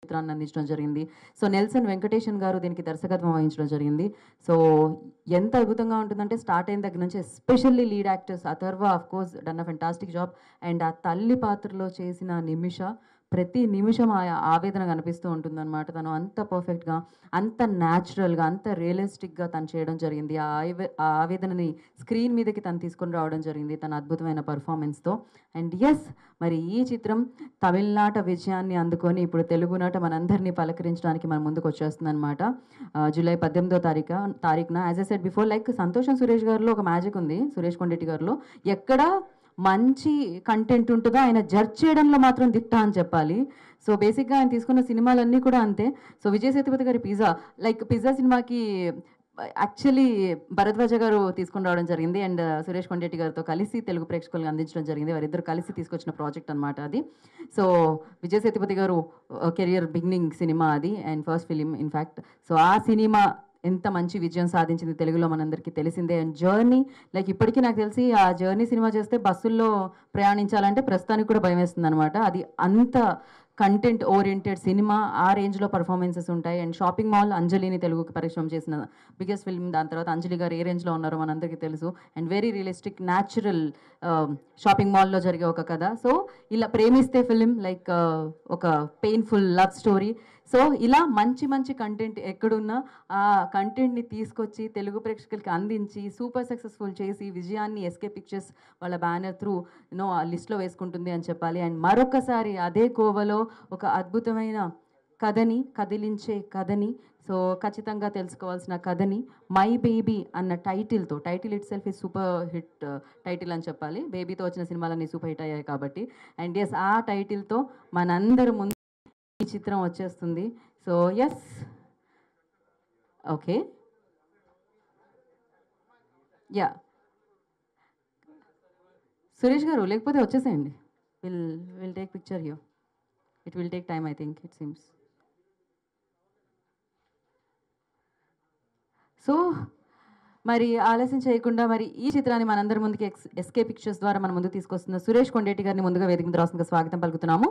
చిత్రాన్ని అందించడం జరిగింది. సో నెల్సన్ వెంకటేషన్ గారు దీనికి దర్శకత్వం వహించడం జరిగింది. సో ఎంత అద్భుతంగా ఉంటుందంటే స్టార్ట్ అయిన దగ్గర నుంచి especially lead actors Atharva of course done a fantastic job. And ఆ తల్లి పాత్రలో చేసిన నిమిష ప్రతి నిమిషం ఆవేదన కనిపిస్తూ ఉంటుందన్నమాట. తను అంత పర్ఫెక్ట్గా, అంత న్యాచురల్గా, అంత రియలిస్టిక్గా తను చేయడం జరిగింది. ఆ ఆవేదనని స్క్రీన్ మీదకి తను తీసుకొని రావడం జరిగింది తన అద్భుతమైన పర్ఫార్మెన్స్తో. అండ్ ఎస్, మరి ఈ చిత్రం తమిళనాట విజయాన్ని అందుకొని ఇప్పుడు తెలుగునాట మనందరినీ పలకరించడానికి మన ముందుకు వచ్చేస్తుంది అనమాట. జూలై 18వ తారీఖున as a said before, like సంతోషం సురేష్ గారిలో ఒక మ్యాజిక్ ఉంది. సురేష్ కొండెట్టి గారిలో ఎక్కడ మంచి కంటెంట్ ఉంటుందో ఆయన జడ్జ్ చేయడంలో మాత్రం దిట్ట అని చెప్పాలి. సో బేసిక్గా ఆయన తీసుకున్న సినిమాలన్నీ కూడా అంతే. సో విజయ్ సేతుపతి గారి పిజ్జా సినిమాకి యాక్చువల్లీ భరద్వాజ గారు తీసుకుని రావడం జరిగింది. అండ్ సురేష్ కొండెట్టి గారితో కలిసి తెలుగు ప్రేక్షకులకు అందించడం జరిగింది. వారిద్దరు కలిసి తీసుకొచ్చిన ప్రాజెక్ట్ అనమాట అది. సో విజయ్ సేతుపతి గారు కెరియర్ బిగినింగ్ సినిమా అది, and first film in fact. So ఆ సినిమా ఎంత మంచి విజయం సాధించింది తెలుగులో మనందరికీ తెలిసిందే. అండ్ జర్నీ, లైక్ ఇప్పటికీ నాకు తెలిసి ఆ జర్నీ సినిమా చేస్తే బస్సుల్లో ప్రయాణించాలంటే ప్రస్తుతానికి కూడా భయం వేస్తుంది అనమాట. అది అంత కంటెంట్ ఓరియంటెడ్ సినిమా, ఆ రేంజ్లో పర్ఫార్మెన్సెస్ ఉంటాయి. అండ్ షాపింగ్ మాల్ అంజలిని తెలుగుకి పరిశ్రమ చేసిన బిగ్గెస్ట్ ఫిల్మ్. దాని తర్వాత అంజలి గారు ఏ రేంజ్లో ఉన్నారో మనందరికీ తెలుసు. And very realistic natural shopping మాల్లో జరిగే ఒక కథ. సో ఇలా ప్రేమిస్తే ఫిలిం లైక్ ఒక పెయిన్ఫుల్ లవ్ స్టోరీ. సో ఇలా మంచి మంచి కంటెంట్ ఎక్కడున్నా ఆ కంటెంట్ని తీసుకొచ్చి తెలుగు ప్రేక్షకులకి అందించి సూపర్ సక్సెస్ఫుల్ చేసి విజయాన్ని ఎస్కే పిక్చర్స్ వాళ్ళ బ్యానర్ త్రూ ఆ లిస్ట్లో వేసుకుంటుంది అని చెప్పాలి. అండ్ మరొకసారి అదే కోవలో ఒక అద్భుతమైన కథని, కదిలించే కథని, సో ఖచ్చితంగా తెలుసుకోవాల్సిన కథని మై బేబీ అన్న టైటిల్ ఇట్ సెల్ఫ్ ఈ సూపర్ హిట్ టైటిల్ అని చెప్పాలి. బేబీతో వచ్చిన సినిమాలన్నీ సూపర్ హిట్ అయ్యాయి కాబట్టి. అండ్ ఎస్, ఆ టైటిల్తో మనందరి ముందు ఈ చిత్రం వచ్చేస్తుంది. So yes, okay, yeah Suresh garu, లేకపోతే వచ్చేసేయండి. Will will take picture you. It will take time, I think, it seems. So మరి ఆలస్యం చేయకుండా మరి ఈ చిత్రాన్ని మనందరి ముందుకి ఎస్కే పిక్చర్స్ ద్వారా మన ముందుకు తీసుకొస్తున్న సురేష్ కొండేటి గారిని ముందుగా వేదిక మీద రాష్ట్రంగా స్వాగతం పలుకుతున్నాము.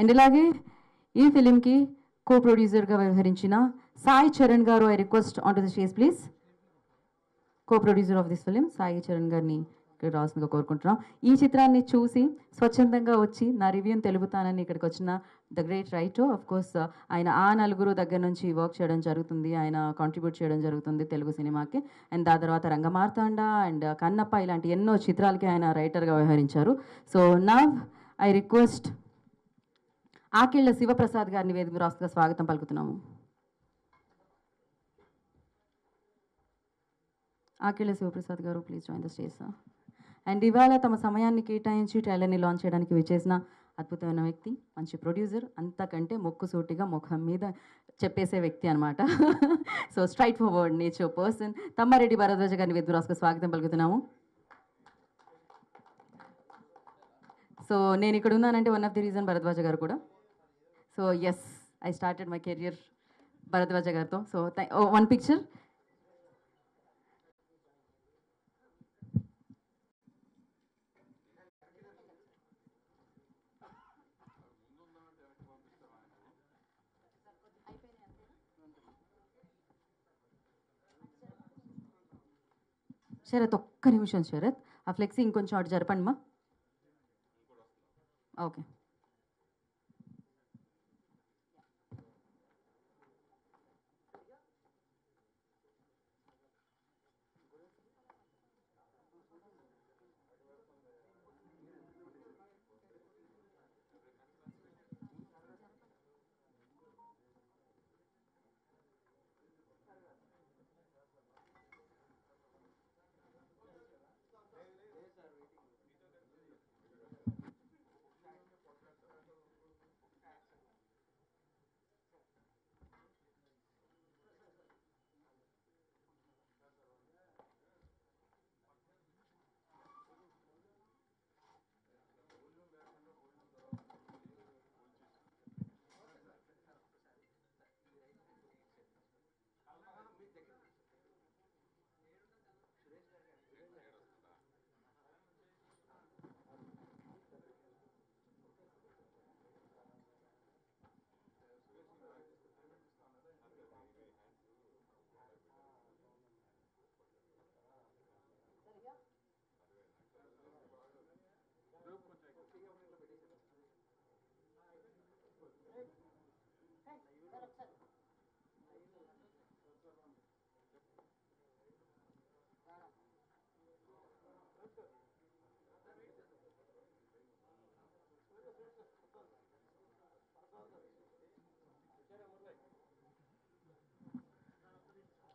అండ్ ఇలాగే ఈ ఫిలింకి కో ప్రొడ్యూసర్గా వ్యవహరించిన సాయి చరణ్ గారు, I request on to the stage please. Co producer of this film Sai Charan గారిని ఇక్కడ రావాల్సిందిగా కోరుకుంటున్నాం. ఈ చిత్రాన్ని చూసి స్వచ్ఛందంగా వచ్చి నా రివ్యూని తెలుపుతానని ఇక్కడికి వచ్చిన the great writer, of course ఆయన ఆ నలుగురు దగ్గర నుంచి వర్క్ చేయడం జరుగుతుంది, ఆయన కాంట్రిబ్యూట్ చేయడం జరుగుతుంది తెలుగు సినిమాకి. అండ్ దాని తర్వాత రంగమార్తాండ అండ్ కన్నప్ప ఇలాంటి ఎన్నో చిత్రాలకి ఆయన రైటర్గా వ్యవహరించారు. So now I request Akella Sivaprasad గారిని వేదిక రాష్ట్రంగా స్వాగతం పలుకుతున్నాము. ఆకిళ్ళ శివప్రసాద్ గారు, please join the stage sir. And ఇవాళ తమ సమయాన్ని కేటాయించి ట్రైలర్ని లాంచ్ చేయడానికి విచ్చేసిన అద్భుతమైన వ్యక్తి, మంచి ప్రొడ్యూసర్, అంతకంటే మొక్కుసూటిగా ముఖం మీద చెప్పేసే వ్యక్తి అనమాట. So straightforward nature person Tammareddy Bharadwaj గారిని వేదిక రాష్ట్రంగా స్వాగతం పలుకుతున్నాము. సో నేను ఇక్కడ ఉన్నానంటే one of the reason Bharadwaj గారు కూడా. So yes, I started my career Bharadwaj గారితో. So one picture. శరత్, ఒక్క నిమిషం శరత్, ఆ ఫ్లెక్సీ ఇంకొంచెం అటు జరపండి మా. ఓకే.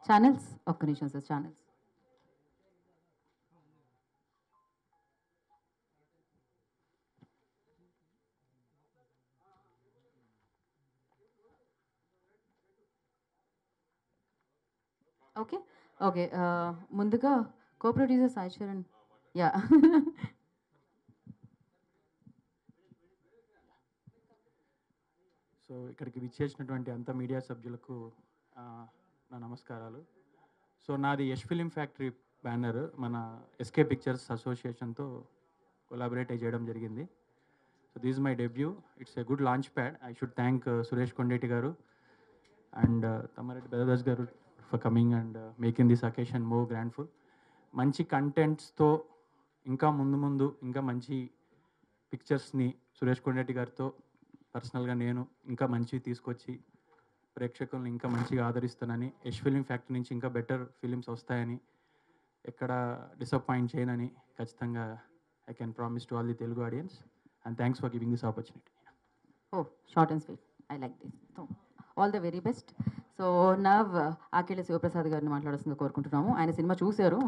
ఛానల్స్ ఒక్క నిమిషం సార్. Channels okay. ఓకే. ముందుగా co producer Sai Charan. Yeah. So ఇక్కడికి విచ్చేసినటువంటి అంత మీడియా సభ్యులకు నా నమస్కారాలు. సో నాది యష్ ఫిలిం ఫ్యాక్టరీ బ్యానర్ మన ఎస్కే పిక్చర్స్ అసోసియేషన్తో కొలాబరేట్ చేయడం జరిగింది. So this my debut. It's a good launch pad. I should thank Suresh Kondeti గారు అండ్ తమ్మారెడ్డి బెదదాస్ గారు for coming and making this occasion more grandful. మంచి కంటెంట్స్తో ఇంకా ముందు ఇంకా మంచి పిక్చర్స్ని సురేష్ కొండేటి గారితో పర్సనల్గా నేను ఇంకా మంచివి తీసుకొచ్చి ప్రేక్షకులను ఇంకా మంచిగా ఆదరిస్తానని, యష్ ఫిలిం ఫ్యాక్టరీ నుంచి ఇంకా బెటర్ ఫిలిమ్స్ వస్తాయని, ఎక్కడ డిసప్పాయింట్ చేయనని ఖచ్చితంగా I can promise to all the Telugu audience. And thanks for giving this opportunity. Oh short and sweet. I like this. So all the very best. So now Akella Sivaprasad గారిని మాట్లాడాల్సిందిగా కోరుకుంటున్నాము. ఆయన సినిమా చూశారు.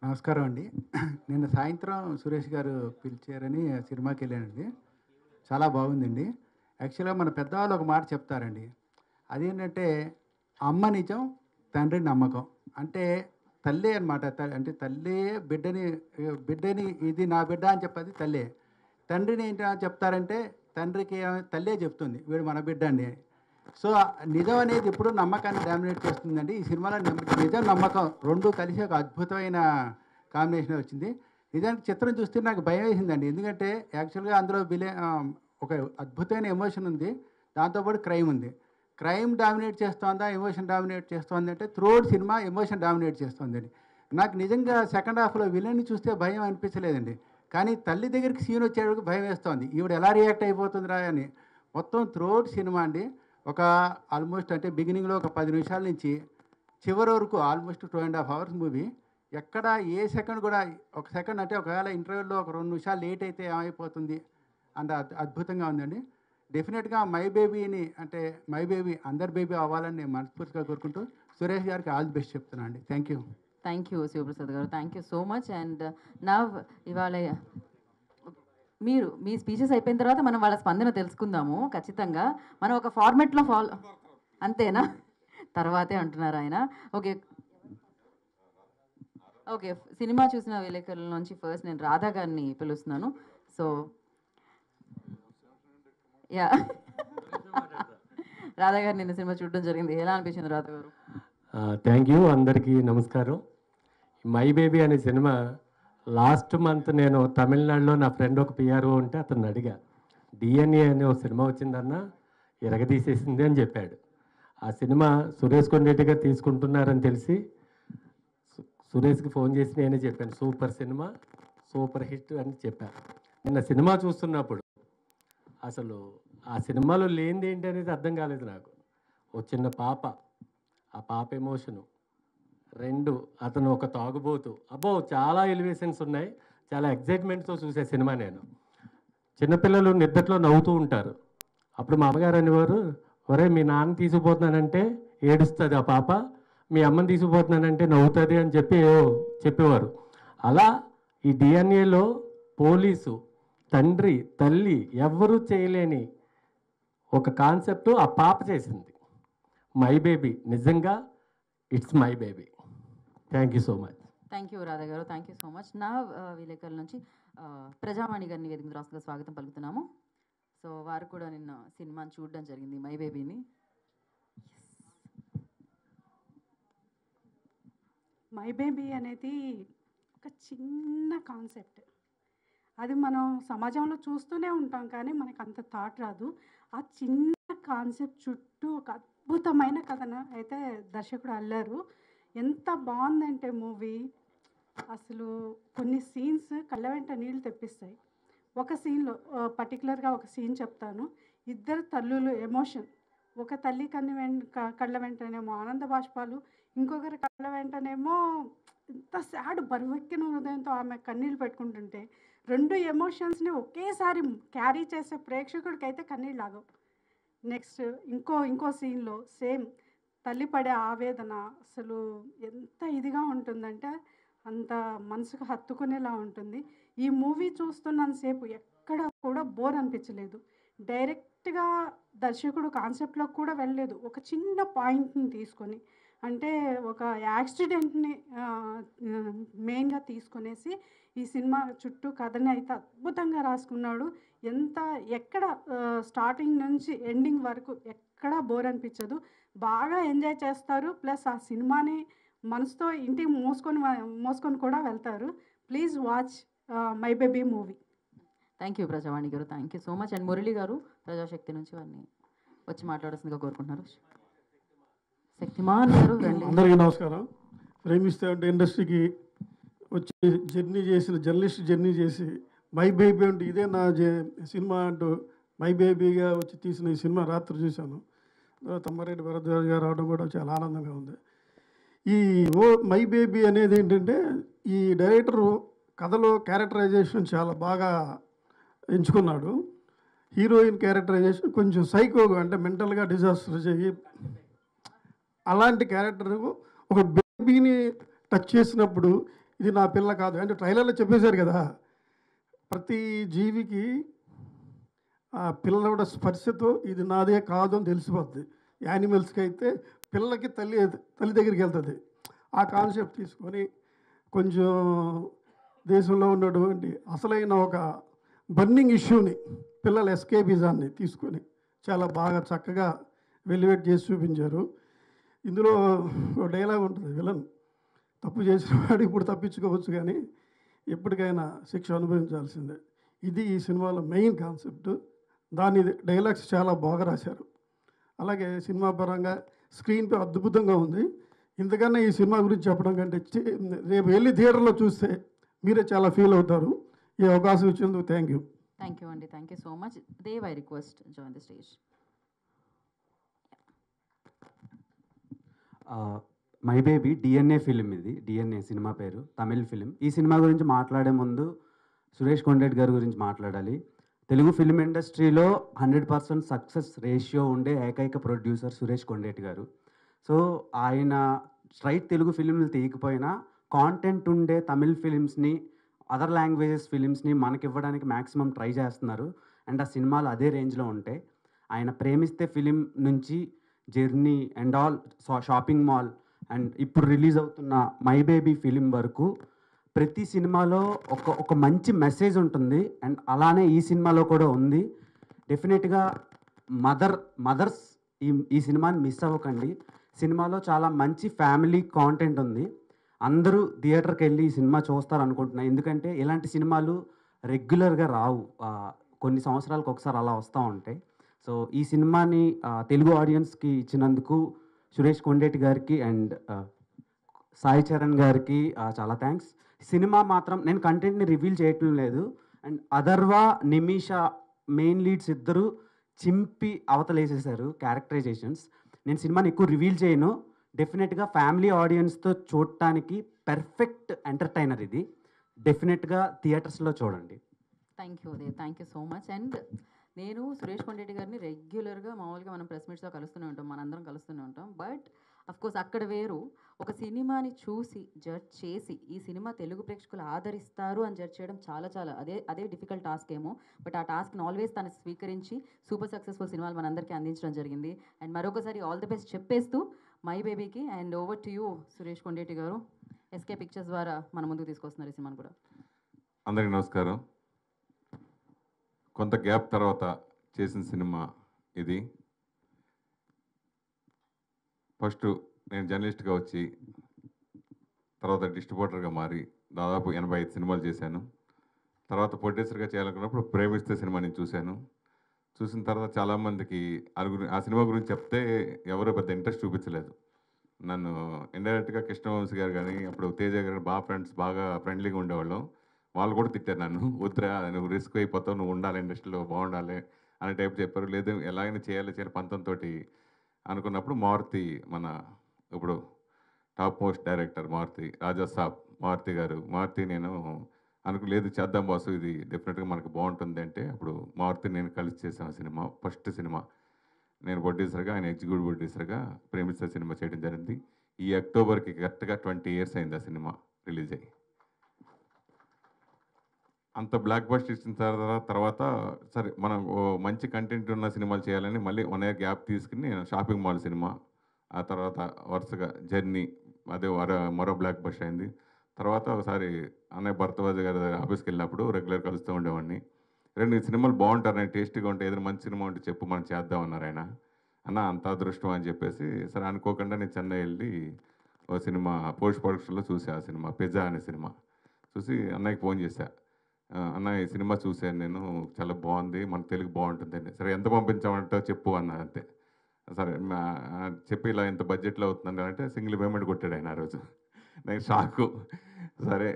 నమస్కారం అండి. నిన్న సాయంత్రం సురేష్ గారు పిలిచారని సినిమాకి వెళ్ళానండి. చాలా బాగుందండి. యాక్చువల్గా మన పెద్దవాళ్ళు ఒక మాట చెప్తారండి. అదేంటంటే అమ్మ నిజం, తండ్రి నమ్మకం. అంటే తల్లే అనమాట. అంటే తల్లే బిడ్డని ఇది నా బిడ్డ అని చెప్పది తల్లే. తండ్రిని ఏంటి చెప్తారంటే తండ్రికి తల్లే చెప్తుంది వీడు మన బిడ్డ అండి. సో నిజం అనేది ఎప్పుడు నమ్మకాన్ని డామినేట్ చేస్తుందండి. ఈ సినిమాలో నిజం నమ్మకం రెండు కలిసి ఒక అద్భుతమైన కాంబినేషన్ వచ్చింది. నిజానికి చిత్రం చూస్తే నాకు భయం వేసిందండి. ఎందుకంటే యాక్చువల్గా అందులో ఒక అద్భుతమైన ఎమోషన్ ఉంది, దాంతోపాటు క్రైమ్ ఉంది. క్రైమ్ డామినేట్ చేస్తోందా, ఎమోషన్ డామినేట్ చేస్తోంది అంటే త్రూఅవుట్ సినిమా ఎమోషన్ డామినేట్ చేస్తుందండి. నాకు నిజంగా సెకండ్ హాఫ్లో విలన్ని చూస్తే భయం అనిపించలేదండి. కానీ తల్లి దగ్గరికి సీన్ వచ్చేటప్పుడు భయం వేస్తోంది, ఈవిడ ఎలా రియాక్ట్ అయిపోతుందిరా అని. మొత్తం త్రూఅవుట్ సినిమా అండి ఒక ఆల్మోస్ట్ అంటే బిగినింగ్లో ఒక 10 నిమిషాల నుంచి చివరి వరకు ఆల్మోస్ట్ 2.5 అవర్స్ మూవీ. ఎక్కడ ఏ సెకండ్ కూడా ఒక సెకండ్ అంటే ఒకవేళ ఇంటర్వ్యూలో ఒక 2 నిమిషాలు లేట్ అయితే ఏమైపోతుంది అంత అద్భుతంగా ఉందండి. డెఫినెట్గా మై బేబీని అంటే మై బేబీ అందరి బేబీ అవ్వాలని నేను మనస్ఫూర్తిగా కోరుకుంటూ సురేష్ గారికి ఆల్ ది బెస్ట్ చెప్తున్నాను అండి. Thank you. Thank you Sivaprasad గారు. Thank you so much. And now ఇవాళ మీరు మీ స్పీచెస్ అయిపోయిన తర్వాత మనం వాళ్ళ స్పందన తెలుసుకుందాము. ఖచ్చితంగా మనం ఒక ఫార్మెట్లో ఫాలో అంతేనా? తర్వాతే అంటున్నారు ఆయన. ఓకే. ఓకే. సినిమా చూసిన విలేకరుల నుంచి ఫస్ట్ నేను రాధా గారిని పిలుస్తున్నాను. సో యా రాధా గారు నిన్న సినిమా చూడడం జరిగింది. ఎలా అనిపించింది రాధా గారు? Thank you. అందరికీ నమస్కారం. మై బేబీ అనే సినిమా లాస్ట్ మంత్ నేను తమిళనాడులో నా ఫ్రెండ్ ఒక పిఆర్ఓ ఉంటే అతను అడిగా, డిఎన్ఏ అనే ఒక సినిమా వచ్చిందన్న ఎరగదీసేసింది అని చెప్పాడు. ఆ సినిమా సురేష్ కొండేటి గారు తీసుకుంటున్నారని తెలిసి సురేష్కి ఫోన్ చేసి నేనే చెప్పాను, సూపర్ సినిమా, సూపర్ హిట్ అని చెప్పాను. నిన్న సినిమా చూస్తున్నప్పుడు అసలు ఆ సినిమాలో లేనిది ఏంటి అనేది అర్థం కాలేదు నాకు. ఓ చిన్న పాప, ఆ పాప ఎమోషను, రెండు అతను ఒక తాగుబోతు, అబ్బో చాలా ఎలివేషన్స్ ఉన్నాయి. చాలా ఎగ్జైట్మెంట్తో చూసే సినిమా నేను. చిన్నపిల్లలు నిద్దట్లో నవ్వుతూ ఉంటారు. అప్పుడు మా అమ్మగారు అనేవారు, ఒరే మీ నాన్న తీసుకుపోతున్నానంటే ఏడుస్తుంది ఆ పాప, మీ అమ్మని తీసుకుపోతున్నానంటే నవ్వుతుంది అని చెప్పేవారు. అలా ఈ డిఎన్ఏలో పోలీసు, తండ్రి, తల్లి ఎవ్వరూ చేయలేని ఒక కాన్సెప్ట్ ఆ పాప చేసింది. మై బేబీ నిజంగా it's my baby. Thank you so much. Thank you Radha గారు. Thank you so much. నా విలేకరుల నుంచి ప్రజావాణి గారిని వేదిక మీద రాష్ట్రంగా స్వాగతం పలుకుతున్నాము. సో వారు కూడా నిన్న సినిమాని చూడడం జరిగింది, మై బేబీని. మై బేబీ అనేది ఒక చిన్న కాన్సెప్ట్. అది మనం సమాజంలో చూస్తూనే ఉంటాం కానీ మనకు అంత థాట్ రాదు. ఆ చిన్న కాన్సెప్ట్ చుట్టూ ఒక అద్భుతమైన కథను అయితే దర్శకుడు అల్లారు. ఎంత బాగుందంటే మూవీ, అసలు కొన్ని సీన్స్ కళ్ళ వెంట నీళ్ళు తెప్పిస్తాయి. ఒక సీన్లో పర్టికులర్గా ఒక సీన్ చెప్తాను. ఇద్దరు తల్లులు ఎమోషన్, ఒక తల్లి కళ్ళ వెంటనేమో ఆనంద బాష్పాలు, ఇంకొకరి కళ్ళ వెంటనేమో ఎంత సాడ్ బరువెక్కిన హృదయంతో ఆమె కన్నీళ్ళు పెట్టుకుంటుంటే, రెండు ఎమోషన్స్ని ఒకేసారి క్యారీ చేసే ప్రేక్షకుడికైతే కన్నీళ్ళు ఆగవు. నెక్స్ట్ ఇంకో సీన్లో సేమ్ తల్లి పడే ఆవేదన అసలు ఎంత ఇదిగా ఉంటుందంటే అంత మనసుకు హత్తుకునేలా ఉంటుంది. ఈ మూవీ చూస్తున్నంతసేపు ఎక్కడ కూడా బోర్ అనిపించలేదు. డైరెక్ట్గా దర్శకుడు కాన్సెప్ట్లోకి కూడా వెళ్ళలేదు. ఒక చిన్న పాయింట్ని తీసుకొని, అంటే ఒక యాక్సిడెంట్ని మెయిన్గా తీసుకొనేసి ఈ సినిమా చుట్టూ కథని అయితే అద్భుతంగా రాసుకున్నాడు. ఎక్కడ స్టార్టింగ్ నుంచి ఎండింగ్ వరకు ఎక్కడా బోర్ అనిపించదు. బాగా ఎంజాయ్ చేస్తారు. ప్లస్ ఆ సినిమాని మనసుతో ఇంటికి మోసుకొని కూడా వెళ్తారు. Please watch my baby movie. Thank you Prajavani గారు, thank you so much. And Murali గారు ప్రజాశక్తి నుంచి వారిని వచ్చి మాట్లాడాల్సిందిగా కోరుకుంటున్నారు. శక్తిమాన్ గారు రండి. అందరికీ నమస్కారం. ప్రేమిస్తే అంటే ఇండస్ట్రీకి వచ్చి జర్నలిస్ట్ జర్నీ చేసి మై బేబీ అంటే ఇదే నా సినిమా అంటూ మై బేబీగా వచ్చి తీసిన ఈ సినిమా రాత్రి చూశాను. తమ్మారెడ్డి భరద్వాజ్ గారు రావడం కూడా చాలా ఆనందంగా ఉంది. ఈ మై బేబీ అనేది ఏంటంటే ఈ డైరెక్టరు కథలో క్యారెక్టరైజేషన్ చాలా బాగా ఎంచుకున్నాడు. హీరోయిన్ క్యారెక్టరైజేషన్ కొంచెం సైకోగా, అంటే మెంటల్గా డిజాస్టర్ చేయి అలాంటి క్యారెక్టర్ ఒక బేబీని టచ్ చేసినప్పుడు ఇది నా పిల్ల కాదు అంటే ట్రైలర్లో చెప్పేశారు కదా, ప్రతి జీవికి ఆ పిల్లల స్పర్శతో ఇది నాదే కాదు అని తెలిసిపోద్ది. యానిమల్స్కి అయితే పిల్లలకి తల్లి దగ్గరికి వెళ్తుంది. ఆ కాన్సెప్ట్ తీసుకొని కొంచెం దేశంలో ఉన్నటువంటి అసలైన ఒక బర్నింగ్ ఇష్యూని, పిల్లల ఎస్కేపిజాన్ని తీసుకొని చాలా బాగా చక్కగా వెలివేట్ చేసి చూపించారు. ఇందులో ఒక డైలాగ్ ఉంటుంది, విలన్ తప్పు చేసిన వాడు ఇప్పుడు తప్పించుకోవచ్చు కానీ ఎప్పటికైనా శిక్ష అనుభవించాల్సిందే. ఇది ఈ సినిమాలో మెయిన్ కాన్సెప్ట్. దాని డైలాగ్స్ చాలా బాగా రాశారు. అలాగే సినిమా పరంగా స్క్రీన్ పే అద్భుతంగా ఉంది. ఇంతకన్నా ఈ సినిమా గురించి చెప్పడం కంటే రేపు వెళ్ళి థియేటర్లో చూస్తే మీరే చాలా ఫీల్ అవుతారు. ఈ అవకాశం ఇచ్చినందుకు థ్యాంక్ యూ. థ్యాంక్ యూ అండి, thank you so much. Dev, I request join the stage. My baby DNA film, ఇది డిఎన్ఏ సినిమా పేరు, తమిళ్ ఫిలిం. ఈ సినిమా గురించి మాట్లాడే ముందు సురేష్ కొండరెడ్డి గారి గురించి మాట్లాడాలి. తెలుగు ఫిలిం ఇండస్ట్రీలో 100% సక్సెస్ రేషియో ఉండే ఏకైక ప్రొడ్యూసర్ సురేష్ కొండరెడ్డి గారు. సో ఆయన స్ట్రైట్ తెలుగు ఫిలింలు తీయకపోయినా కాంటెంట్ ఉండే తమిళ్ ఫిలిమ్స్ని, అదర్ లాంగ్వేజెస్ ఫిలిమ్స్ని మనకి ఇవ్వడానికి మ్యాక్సిమం ట్రై చేస్తున్నారు. అండ్ ఆ సినిమాలు అదే రేంజ్లో ఉంటాయి. ఆయన ప్రేమిస్తే ఫిలిం నుంచి journey and all, shopping mall and ఇప్పుడు రిలీజ్ అవుతున్న మై బేబీ ఫిలిం వరకు ప్రతి సినిమాలో ఒక మంచి మెసేజ్ ఉంటుంది. అండ్ అలానే ఈ సినిమాలో కూడా ఉంది. డెఫినెట్గా మదర్స్ ఈ సినిమాని మిస్ అవ్వకండి. సినిమాలో చాలా మంచి ఫ్యామిలీ కాంటెంట్ ఉంది. అందరూ థియేటర్కి వెళ్ళి ఈ సినిమా చూస్తారు అనుకుంటున్నాను. ఎందుకంటే ఇలాంటి సినిమాలు రెగ్యులర్గా రావు, కొన్ని సంవత్సరాలకు ఒకసారి అలా వస్తూ ఉంటాయి. సో ఈ సినిమాని తెలుగు ఆడియన్స్కి ఇచ్చినందుకు సురేష్ కొండరెడ్డి గారికి అండ్ సాయి చరణ్ గారికి చాలా థ్యాంక్స్. సినిమా మాత్రం నేను కంటెంట్ని రివీల్ చేయటం లేదు. And Atharva, Nimisha main leads ఇద్దరు చింపి అవతలేసేసారు క్యారెక్టరైజేషన్స్. నేను సినిమాని ఎక్కువ రివీల్ చేయను. డెఫినెట్గా ఫ్యామిలీ ఆడియన్స్తో చూడటానికి పెర్ఫెక్ట్ ఎంటర్టైనర్ ఇది. డెఫినెట్గా థియేటర్స్లో చూడండి. Thank you Dev, thank you so much. And నేను సురేష్ కొండరెడ్డి గారిని రెగ్యులర్గా మామూలుగా మనం ప్రెస్ మీట్స్లో కలుస్తూనే ఉంటాం, మనందరం కలుస్తూనే ఉంటాం. బట్ అఫ్కోర్స్ అక్కడ వేరు, ఒక సినిమాని చూసి జడ్జ్ చేసి ఈ సినిమా తెలుగు ప్రేక్షకులు ఆదరిస్తారు అని జడ్జ్ చేయడం చాలా చాలా అదే డిఫికల్ట్ టాస్క్ ఏమో. బట్ ఆ టాస్క్ని ఆల్వేస్ తను స్వీకరించి సూపర్ సక్సెస్ఫుల్ సినిమాలు మనందరికీ అందించడం జరిగింది. అండ్ మరొకసారి ఆల్ ది బెస్ట్ చెప్పేస్తూ మై బేబీకి and over to you Suresh Kondareddy గారు. ఎస్కే పిక్చర్స్ ద్వారా మన ముందుకు తీసుకొస్తున్నారు ఈ సినిమాని కూడా. అందరికీ నమస్కారం. కొంత గ్యాప్ తర్వాత చేసిన సినిమా ఇది. ఫస్ట్ నేను జర్నలిస్ట్గా వచ్చి తర్వాత డిస్ట్రిబ్యూటర్గా మారి దాదాపు 85 సినిమాలు చేశాను. తర్వాత ప్రొడ్యూసర్గా చేయాలనుకున్నప్పుడు ప్రేమిస్తే సినిమా నేను చూశాను. చూసిన తర్వాత చాలామందికి ఆ సినిమా గురించి చెప్తే ఎవరో పెద్ద ఇంట్రెస్ట్ చూపించలేదు. నన్ను ఇండైరెక్ట్గా కృష్ణవంశీ గారు కానీ అప్పుడు తేజ గారు బాగా ఫ్రెండ్లీగా ఉండేవాళ్ళం. వాళ్ళు కూడా తిట్టారు నన్ను, వద్దురా నువ్వు రిస్క్ అయిపోతావు, నువ్వు ఉండాలి ఇండస్ట్రీలో బాగుండాలి అనే టైప్ చెప్పారు. లేదు ఎలాగైనా చేయాలి పంతంతో అనుకున్నప్పుడు మారుతి, మన ఇప్పుడు టాప్ మోస్ట్ డైరెక్టర్ మారుతి, రాజా సాబ్ మారుతి గారు, మారుతి నేను లేదు చేద్దాం బాసు, ఇది డెఫినెట్గా మనకు బాగుంటుంది అంటే అప్పుడు మారుతి నేను కలిసి చేశాను సినిమా. ఫస్ట్ సినిమా నేను ప్రొడ్యూసర్గా, ఆయన ఎగ్జిక్యూటివ్ ప్రొడ్యూసర్గా ప్రేమిస్తే సినిమా చేయడం జరిగింది. ఈ అక్టోబర్కి కరెక్ట్గా 20 years అయింది ఆ సినిమా రిలీజ్ అయ్యి. అంత బ్లాక్ బస్టర్ ఇచ్చిన తర్వాత సరే మనం మంచి కంటెంట్ ఉన్న సినిమాలు చేయాలని మళ్ళీ 1 year గ్యాప్ తీసుకుని నేను షాపింగ్ మాల్ సినిమా, ఆ తర్వాత వరుసగా జర్నీ, అదే మరో బ్లాక్ బస్టర్ అయింది. తర్వాత ఒకసారి అన్నయ్య భరద్వాజ్ గారి ఆఫీస్కి వెళ్ళినప్పుడు రెగ్యులర్ కలుస్తూ ఉండేవాడిని. రెండు సినిమాలు బాగుంటారు, నేను టేస్టీగా ఉంటాయి, ఏదైనా మంచి సినిమా ఉంటే చెప్పు మనం చేద్దామన్నారు ఆయన. అన్న అంత అదృష్టం అని చెప్పేసి సరే అనుకోకుండా నేను చెన్నై వెళ్ళి ఓ సినిమా పోస్ట్ ప్రొడక్షన్లో చూసా. ఆ సినిమా పిజ్జా అనే సినిమా చూసి అన్నయ్యకి ఫోన్ చేశా. అన్న ఈ సినిమా చూశాను నేను, చాలా బాగుంది, మన తెలుగు బాగుంటుందండి. సరే ఎంత పంపించామంటే చెప్పు అన్న. అంతే సరే చెప్పి ఇలా ఎంత బడ్జెట్లో అవుతుందండి అంటే సింగిల్ పేమెంట్ కొట్టాడు ఆయన ఆ రోజు. నేను షాకు. సరే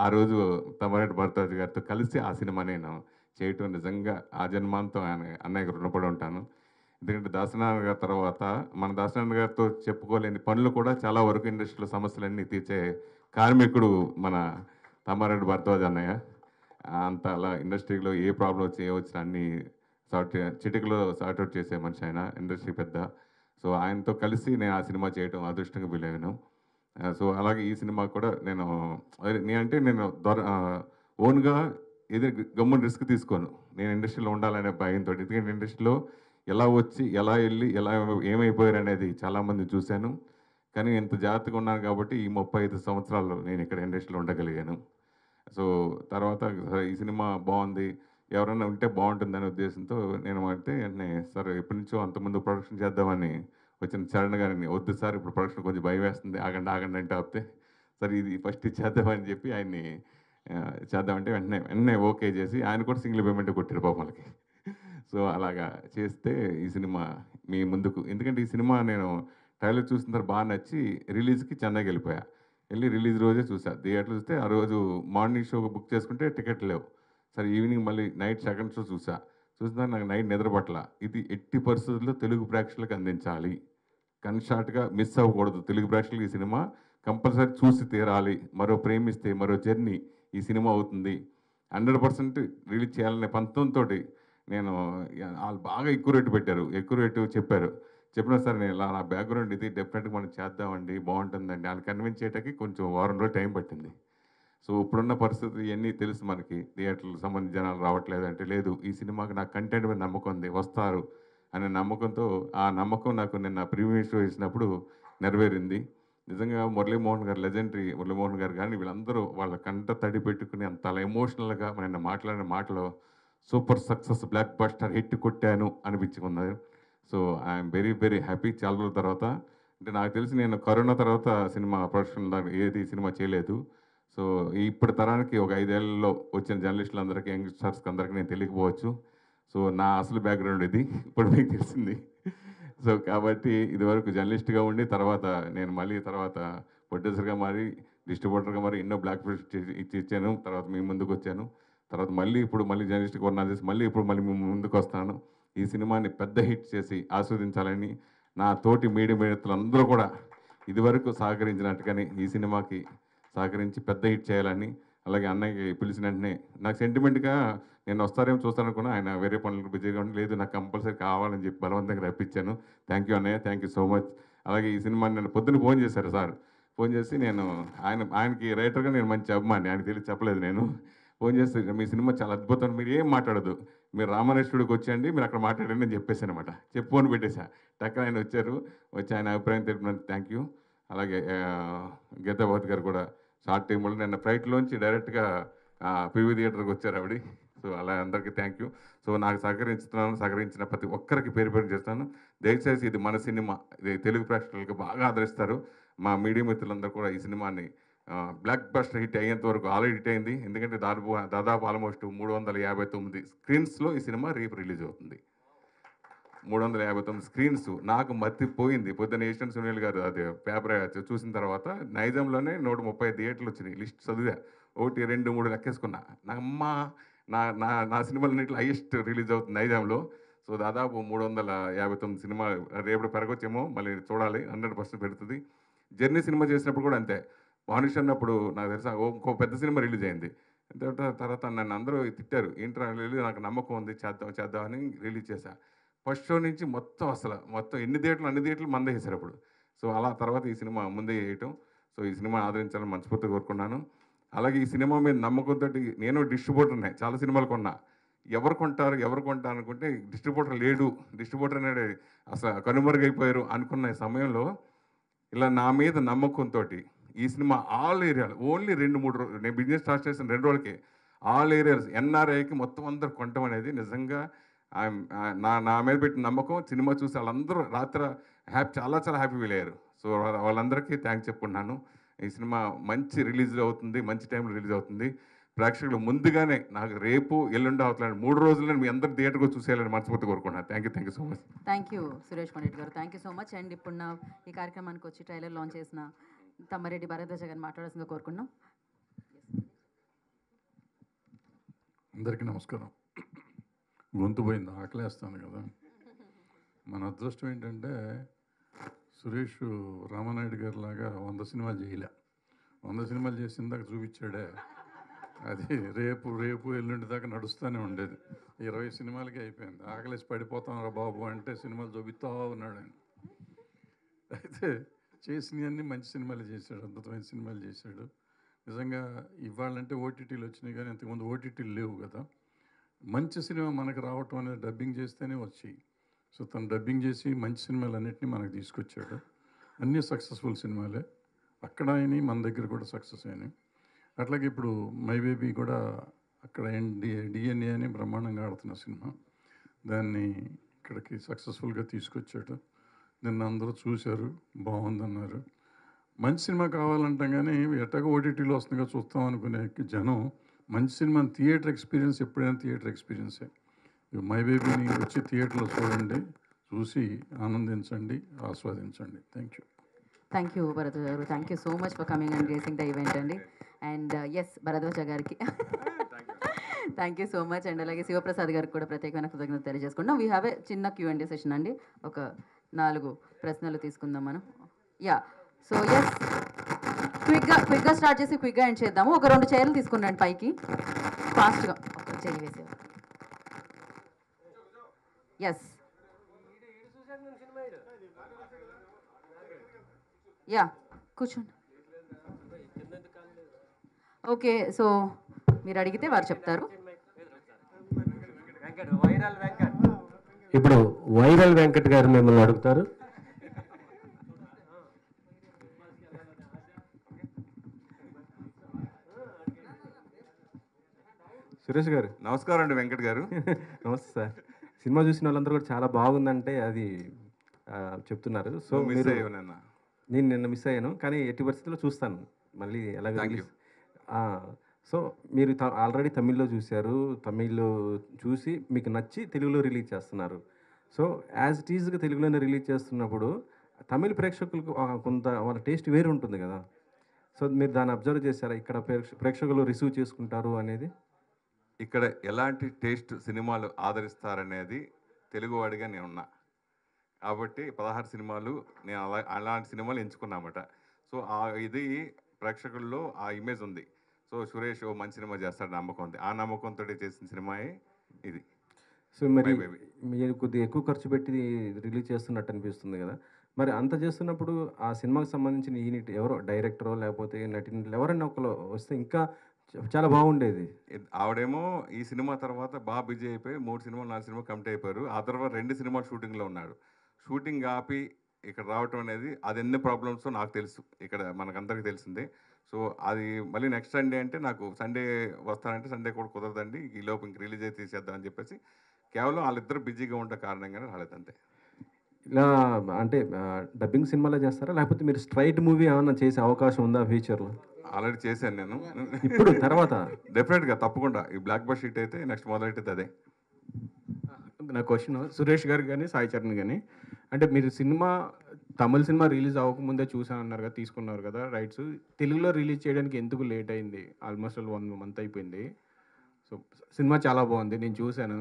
ఆ రోజు తమ్మారెడ్డి భరద్వాజ్ గారితో కలిసి ఆ సినిమా నేను చేయటం నిజంగా ఆ జన్మాంతం అన్నయ్యకి రుణపడి ఉంటాను. ఎందుకంటే దాసనారాయణ గారి తర్వాత మన దాసనారాయణ గారితో చెప్పుకోలేని పనులు కూడా చాలా వరకు ఇండస్ట్రీలో సమస్యలన్నీ తీర్చే కార్మికుడు మన తమ్మారెడ్డి భరద్వాజ్ అన్నయ్య. అంత అలా ఇండస్ట్రీలో ఏ ప్రాబ్లం వచ్చినా అన్ని చిటికలో సార్ట్అవుట్ చేసే మనిషి ఆయన, ఇండస్ట్రీ పెద్ద. సో ఆయనతో కలిసి నేను ఆ సినిమా చేయటం అదృష్టంగా ఫీల్. సో అలాగే ఈ సినిమా కూడా నేను ఓన్గా ఏదో గమ్మున రిస్క్ తీసుకోను. నేను ఇండస్ట్రీలో ఉండాలనే భయంతో, ఎందుకంటే ఇండస్ట్రీలో ఎలా వచ్చి ఎలా వెళ్ళి ఎలా ఏమైపోయారు అనేది చాలామంది చూశాను. కానీ ఇంత జాగ్రత్తగా ఉన్నాను కాబట్టి ఈ 35 సంవత్సరాలు నేను ఇక్కడ ఇండస్ట్రీలో ఉండగలిగాను. సో తర్వాత ఈ సినిమా బాగుంది, ఎవరైనా ఉంటే బాగుంటుందనే ఉద్దేశంతో నేను అంటే వెంటనే సార్ ఎప్పటి నుంచో అంతకుముందు ప్రొడక్షన్ చేద్దామని వచ్చిన చరణ్ గారిని, వద్దు సార్ ఇప్పుడు ప్రొడక్షన్ కొంచెం భయం వేస్తుంది, ఆగండి అంటే ఆపితే సరే ఇది ఫస్ట్ చేద్దామని చెప్పి ఆయన్ని చేద్దామంటే వెంటనే ఓకే చేసి ఆయన కూడా సింగిల్ పేమెంట్ కొట్టారు పాపలకి. సో అలాగా చేస్తే ఈ సినిమా మీ ముందుకు, ఎందుకంటే ఈ సినిమా నేను ట్రైలర్ చూసిన తర్వాత బాగా నచ్చి రిలీజ్కి చెన్నైకి వెళ్ళి రిలీజ్ రోజే చూసా. థియేటర్లో చూస్తే ఆ రోజు మార్నింగ్ షోకి బుక్ చేసుకుంటే టికెట్ లేవు. సరే ఈవినింగ్ మళ్ళీ నైట్ సెకండ్ షో చూసిన నాకు నైట్ నిద్రపట్ల. ఇది ఎట్టి పరిస్థితుల్లో తెలుగు ప్రేక్షకులకు అందించాలి, కన్షార్ట్గా మిస్ అవ్వకూడదు. తెలుగు ప్రేక్షకులకు ఈ సినిమా కంపల్సరీ చూసి తీరాలి. మరో ప్రేమిస్తే మరో జర్నీ ఈ సినిమా అవుతుంది, 100% రిలీజ్ చేయాలనే పంతంతో నేను వాళ్ళు బాగా ఎక్కువ రేటు చెప్పినా సరే నేను ఇలా నా బ్యాక్గ్రౌండ్ ఇది డెఫినెట్గా మనం చేద్దామండి, బాగుంటుందండి వాళ్ళు కన్విన్స్ చేయడానికి కొంచెం వారం రోజులు టైం పట్టింది. సో ఇప్పుడున్న పరిస్థితి ఇవన్నీ తెలుసు మనకి, థియేటర్లకు సంబంధించి జనాలు రావట్లేదు లేదు, ఈ సినిమాకి నాకు కంటెంట్ మీద నమ్మకం ఉంది, వస్తారు అనే నమ్మకంతో ఆ నమ్మకం నాకు నిన్న ప్రీమియర్ షో ఇచ్చినప్పుడు నెరవేరింది. నిజంగా మురళీమోహన్ గారు, లెజెండరీ మురళీమోహన్ గారు కానీ వీళ్ళందరూ వాళ్ళ కంట తడి పెట్టుకుని అంత అలా ఎమోషనల్గా నిన్న మాట్లాడిన మాటలో super success blockbuster hit కొట్టాను అనిపించుకున్నారు. So I'm very very happy. చాలా రోజుల తర్వాత, అంటే నాకు తెలిసి నేను కరోనా తర్వాత సినిమా ప్రొడక్షన్ ఏది సినిమా చేయలేదు. సో ఇప్పటి తరానికి ఒక 5 ఏళ్లలో వచ్చిన జర్నలిస్టులందరికీ, యంగ్స్టర్స్కి అందరికీ నేను తెలియకపోవచ్చు. సో నా అసలు బ్యాక్గ్రౌండ్ ఇది ఇప్పుడు మీకు తెలిసింది. సో కాబట్టి ఇదివరకు జర్నలిస్ట్గా ఉండి తర్వాత నేను మళ్ళీ తర్వాత ప్రొడ్యూసర్గా మారి, డిస్ట్రిబ్యూటర్గా మారి ఎన్నో బ్లాక్ బస్టర్ ఇచ్చాను. తర్వాత మీ ముందుకు వచ్చాను. తర్వాత ఇప్పుడు జర్నలిస్ట్గా కొన్నాను చేసి ఇప్పుడు మీ ముందుకు వస్తాను. ఈ సినిమాని పెద్ద హిట్ చేసి ఆస్వాదించాలని నా తోటి మీడియా మిత్రులందరూ కూడా ఇదివరకు సహకరించినట్టుగానే ఈ సినిమాకి సహకరించి పెద్ద హిట్ చేయాలని, అలాగే అన్నయ్యకి పిలిచిన వెంటనే నాకు సెంటిమెంట్గా నేను వస్తారేమో చూస్తాననుకున్నా, ఆయన వేరే పనులకు బిజీగా ఉండి లేదు నాకు కంపల్సరీ కావాలని చెప్పి బలవంతంగా రప్పించాను. థ్యాంక్ యూ అన్నయ్య, థ్యాంక్ యూ సో మచ్. అలాగే ఈ సినిమాని నేను పొద్దున్న ఫోన్ చేశారు సార్, ఫోన్ చేసి నేను ఆయనకి రైటర్గా నేను మంచి అభిమాని, ఆయనకి తెలిసి చెప్పలేదు. నేను ఫోన్ చేస్తే మీ సినిమా చాలా అద్భుతం, మీరు ఏం మాట్లాడదు, మీరు రామనేశ్వరుడికి వచ్చేయండి, మీరు అక్కడ మాట్లాడండి అని చెప్పేసి అనమాట. చెప్పు అని పెట్టేశా. టక్కన ఆయన వచ్చి ఆయన అభిప్రాయం తెలిపినందుకు థ్యాంక్ యూ. అలాగే గీతాభారతి గారు కూడా షార్ట్ టైంలో నిన్న ఫ్లైట్లోంచి డైరెక్ట్గా పివి థియేటర్కి వచ్చారు ఆవిడ. సో అలా అందరికీ థ్యాంక్ యూ. సో నాకు సహకరించిన ప్రతి ఒక్కరికి పేరు చేస్తాను. దయచేసి ఇది మన సినిమా, ఇది తెలుగు ప్రేక్షకులకు బాగా ఆదరిస్తారు. మా మీడియా మిత్రులందరూ కూడా ఈ సినిమాని బ్లాక్ బస్టర్ హిట్ అయ్యేంత వరకు ఆల్రెడీ హిట్ అయింది. ఎందుకంటే దాదాపు ఆల్మోస్ట్ 359 స్క్రీన్స్లో ఈ సినిమా రిలీజ్ అవుతుంది. 359 స్క్రీన్స్. నాకు మర్తిపోయింది. పొద్దున్న ఏషియన్ సునీల్ గారు అది పేపర్ చూసిన తర్వాత నైజాంలోనే 130 థియేటర్లు వచ్చినాయి. లిస్ట్ చదివా. 1 2 3 లెక్కేసుకున్నా. నా అమ్మ నా నా నా సినిమాలన్నింటిలో హైయెస్ట్ రిలీజ్ అవుతుంది నైజాంలో. సో దాదాపు 359 సినిమా. రేపు పెరగొచ్చేమో, మళ్ళీ చూడాలి. 100% పెరుగుతుంది. జర్నీ సినిమా చేసినప్పుడు కూడా అంతే. వానిష్ అన్నప్పుడు నాకు తెలుసా ఇంకో పెద్ద సినిమా రిలీజ్ అయింది. తర్వాత నన్ను అందరూ తిట్టారు, ఏంట్రా రిలీజ్, నాకు నమ్మకం ఉంది, చేద్దామని రిలీజ్ చేశా. ఫస్ట్ షో నుంచి మొత్తం అన్ని థియేటర్లు మందే వేశారు అప్పుడు. సో అలా తర్వాత ఈ సినిమా ముందే వేయటం. సో ఈ సినిమా ఆదరించాలని మనస్ఫూర్తిగా కోరుకున్నాను. అలాగే ఈ సినిమా మీద నమ్మకంతో నేను డిస్ట్రిబ్యూటర్నే, చాలా సినిమాలు కొన్నా. ఎవరు కొంటారు అనుకుంటే డిస్ట్రిబ్యూటర్ లేడు, డిస్ట్రిబ్యూటర్ అనేది అసలు కనుమరుగైపోయారు అనుకున్న సమయంలో ఇలా నా మీద నమ్మకంతో ఈ సినిమా ఆల్ ఏరియాలు ఓన్లీ 2-3 రోజులు, నేను బిజినెస్ స్టార్ట్ చేసిన 2 రోజులకి ఆల్ ఏరియాస్ ఎన్ఆర్ఐకి మొత్తం అందరు కొనటం అనేది నిజంగా నా మీద పెట్టిన నమ్మకం. సినిమా చూసి వాళ్ళందరూ రాత్రి చాలా హ్యాపీ ఫీల్ అయ్యారు. సో వాళ్ళందరికీ థ్యాంక్స్ చెప్పుకున్నాను. ఈ సినిమా మంచి రిలీజ్ అవుతుంది, మంచి టైంలో రిలీజ్ అవుతుంది. ప్రేక్షకులు ముందుగానే నాకు రేపు ఎల్లుండి అవుతున్నాను 3 రోజుల్లో మీ అందరు థియేటర్గా చూసేయాలని మనస్ఫూర్తి కోరుకున్నాను. Thank you so much. Thank you Suresh Kondareddy గారు, thank you so much. And ఇప్పుడు ఈ కార్యక్రమానికి వచ్చి ట్రైలర్ లాంచ్ చేసిన తమ్మారెడ్డి భరద్వాజ గారిని మాట్లాడాల్సిందిగా కోరుకున్నాం. అందరికీ నమస్కారం. గొంతు పోయింది, ఆకలేస్తాను కదా. మన అదృష్టం ఏంటంటే సురేష్ రామానాయుడు గారి లాగా 100 సినిమాలు చేయలే. 100 సినిమాలు చేసిందాక చూపించాడే, అది రేపు ఎల్లుండి దాకా నడుస్తూనే ఉండేది. 20 సినిమాలకి అయిపోయింది. ఆకలేసి పడిపోతాం రా బాబు అంటే సినిమాలు చూపిస్తా ఉన్నాడు ఆయన. అయితే చేసినవన్నీ మంచి సినిమాలు చేశాడు, అద్భుతమైన సినిమాలు చేశాడు. నిజంగా ఇవాళంటే ఓటీటీలు వచ్చినాయి, కానీ ఇంతకుముందు ఓటీటీలు లేవు కదా. మంచి సినిమా మనకు రావటం అనేది డబ్బింగ్ చేస్తేనే వచ్చాయి. సో తను డబ్బింగ్ చేసి మంచి సినిమాలు అన్నింటినీ మనకు తీసుకొచ్చాడు. అన్నీ సక్సెస్ఫుల్ సినిమాలే. అక్కడ అయినాయి, మన దగ్గర కూడా సక్సెస్ అయినాయి. అట్లాగే ఇప్పుడు మై బేబీ కూడా అక్కడ డిఎన్ఏ అని బ్రహ్మాండంగా ఆడుతున్న సినిమా, దాన్ని ఇక్కడికి సక్సెస్ఫుల్గా తీసుకొచ్చాడు. నిన్న అందరూ చూశారు, బాగుందన్నారు. మంచి సినిమా కావాలంటాం, కానీ ఎట్టగా ఓటీటీలో వస్తుందిగా చూస్తాం అనుకునే జనం మంచి సినిమా థియేటర్ ఎక్స్పీరియన్స్ ఎప్పుడైనా థియేటర్ ఎక్స్పీరియన్సే. మై బేబీని వచ్చి థియేటర్లో చూడండి, చూసి ఆనందించండి, ఆస్వాదించండి. థ్యాంక్ యూ భరద్వాజ గారు, thank you so much for coming and gracing the event అండి. అండ్ ఎస్ భరద్వాజ గారికి thank you so much. And అలాగే శివప్రసాద్ గారికి కూడా ప్రత్యేకమైన కృతజ్ఞత తెలియజేసుకుంటాం. వీ హ్యావ్ ఏ చిన్న Q&A సెషన్ అండి. ఒక 4 ప్రశ్నలు తీసుకుందాం మనం. సో ఎస్, క్విక్గా స్టార్ట్ చేసి క్విక్గా ఎండ్ చేద్దాము. ఒక 2 చైర్లు తీసుకున్నాండి పైకి, ఫాస్ట్గా ఒక చైర్ వేసేవారు. ఎస్, కూర్చోండి. ఓకే, సో మీరు అడిగితే వారు చెప్తారు. ఇప్పుడు వైరల్ వెంకట్ గారు మిమ్మల్ని అడుగుతారు. సురేష్ గారు నమస్కారం అండి. వెంకట్ గారు నమస్తే సార్. సినిమా చూసిన వాళ్ళందరూ కూడా చాలా బాగుందంటే అది చెప్తున్నారు. సో మీరు నేను నిన్న మిస్ అయ్యాను, కానీ ఎట్టి పరిస్థితుల్లో చూస్తాను మళ్ళీ ఎలాగ. సో మీరు ఆల్రెడీ తమిళ్లో చూశారు, తమిళ్లో చూసి మీకు నచ్చి తెలుగులో రిలీజ్ చేస్తున్నారు. సో యాజ్ ఇట్ ఈజ్గా తెలుగులోనే రిలీజ్ చేస్తున్నప్పుడు తమిళ ప్రేక్షకులకు కొంత వాళ్ళ టేస్ట్ వేరు ఉంటుంది కదా. సో మీరు దాన్ని అబ్జర్వ్ చేశారా, ఇక్కడ ప్రేక్షకులు రిసీవ్ చేసుకుంటారు అనేది? ఇక్కడ ఎలాంటి టేస్ట్ సినిమాలు ఆదరిస్తారనేది తెలుగువాడిగా నేను ఉన్నా కాబట్టి 16 సినిమాలు నేను అలాంటి సినిమాలు ఎంచుకున్నామట. సో ఇది ప్రేక్షకుల్లో ఆ ఇమేజ్ ఉంది. సో సురేష్ మంచి సినిమా చేస్తాడు నమ్మకం ఉంది. ఆ నమ్మకంతో చేసిన సినిమాయే ఇది. సో మరి మీరు కొద్దిగా ఎక్కువ ఖర్చు పెట్టి రిలీజ్ చేస్తున్నట్టు అనిపిస్తుంది కదా. మరి అంత చేస్తున్నప్పుడు ఆ సినిమాకి సంబంధించిన యూనిట్ ఎవరో డైరెక్టరో లేకపోతే నటినట్లు ఎవరైనా ఒకరు వస్తే ఇంకా చాలా బాగుండేది. ఆవిడేమో ఈ సినిమా తర్వాత బాగా బిజీ అయిపోయి 3 సినిమాలు 4 సినిమాలు కమిట్ అయిపోయారు. ఆ తర్వాత 2 సినిమాలు షూటింగ్లో ఉన్నాడు. షూటింగ్ ఆపి ఇక్కడ రావటం అనేది అది ఎన్ని ప్రాబ్లమ్స్ నాకు తెలుసు, ఇక్కడ మనకందరికీ తెలిసిందే. సో అది మళ్ళీ నెక్స్ట్ సండే అంటే నాకు సండే వస్తానంటే సండే కూడా కుదరదండి, ఈ లోపు ఇంక రిలీజ్ అయితే తీసేద్దామని చెప్పేసి కేవలం వాళ్ళిద్దరు బిజీగా ఉండే కారణంగానే రాలేదంతే. ఇలా అంటే డబ్బింగ్ సినిమాలో చేస్తారా లేకపోతే మీరు స్ట్రైట్ మూవీ ఏమన్నా చేసే అవకాశం ఉందా ఫ్యూచర్లో? ఆల్రెడీ చేశాను నేను. ఇప్పుడు తర్వాత డెఫినెట్గా తప్పకుండా ఈ బ్లాక్ బస్ షీట్ అయితే నెక్స్ట్ మొదలెట్టేది అదే. నా క్వశ్చన్ సురేష్ గారు కానీ సాయి చరణ్ కానీ, అంటే మీరు సినిమా తమిళ సినిమా రిలీజ్ అవ్వకముందే చూసాను అన్నారు కదా, తీసుకున్నారు కదా రైట్స్. తెలుగులో రిలీజ్ చేయడానికి ఎందుకు లేట్ అయింది? ఆల్మోస్ట్ 1 month అయిపోయింది. సో సినిమా చాలా బాగుంది, నేను చూశాను.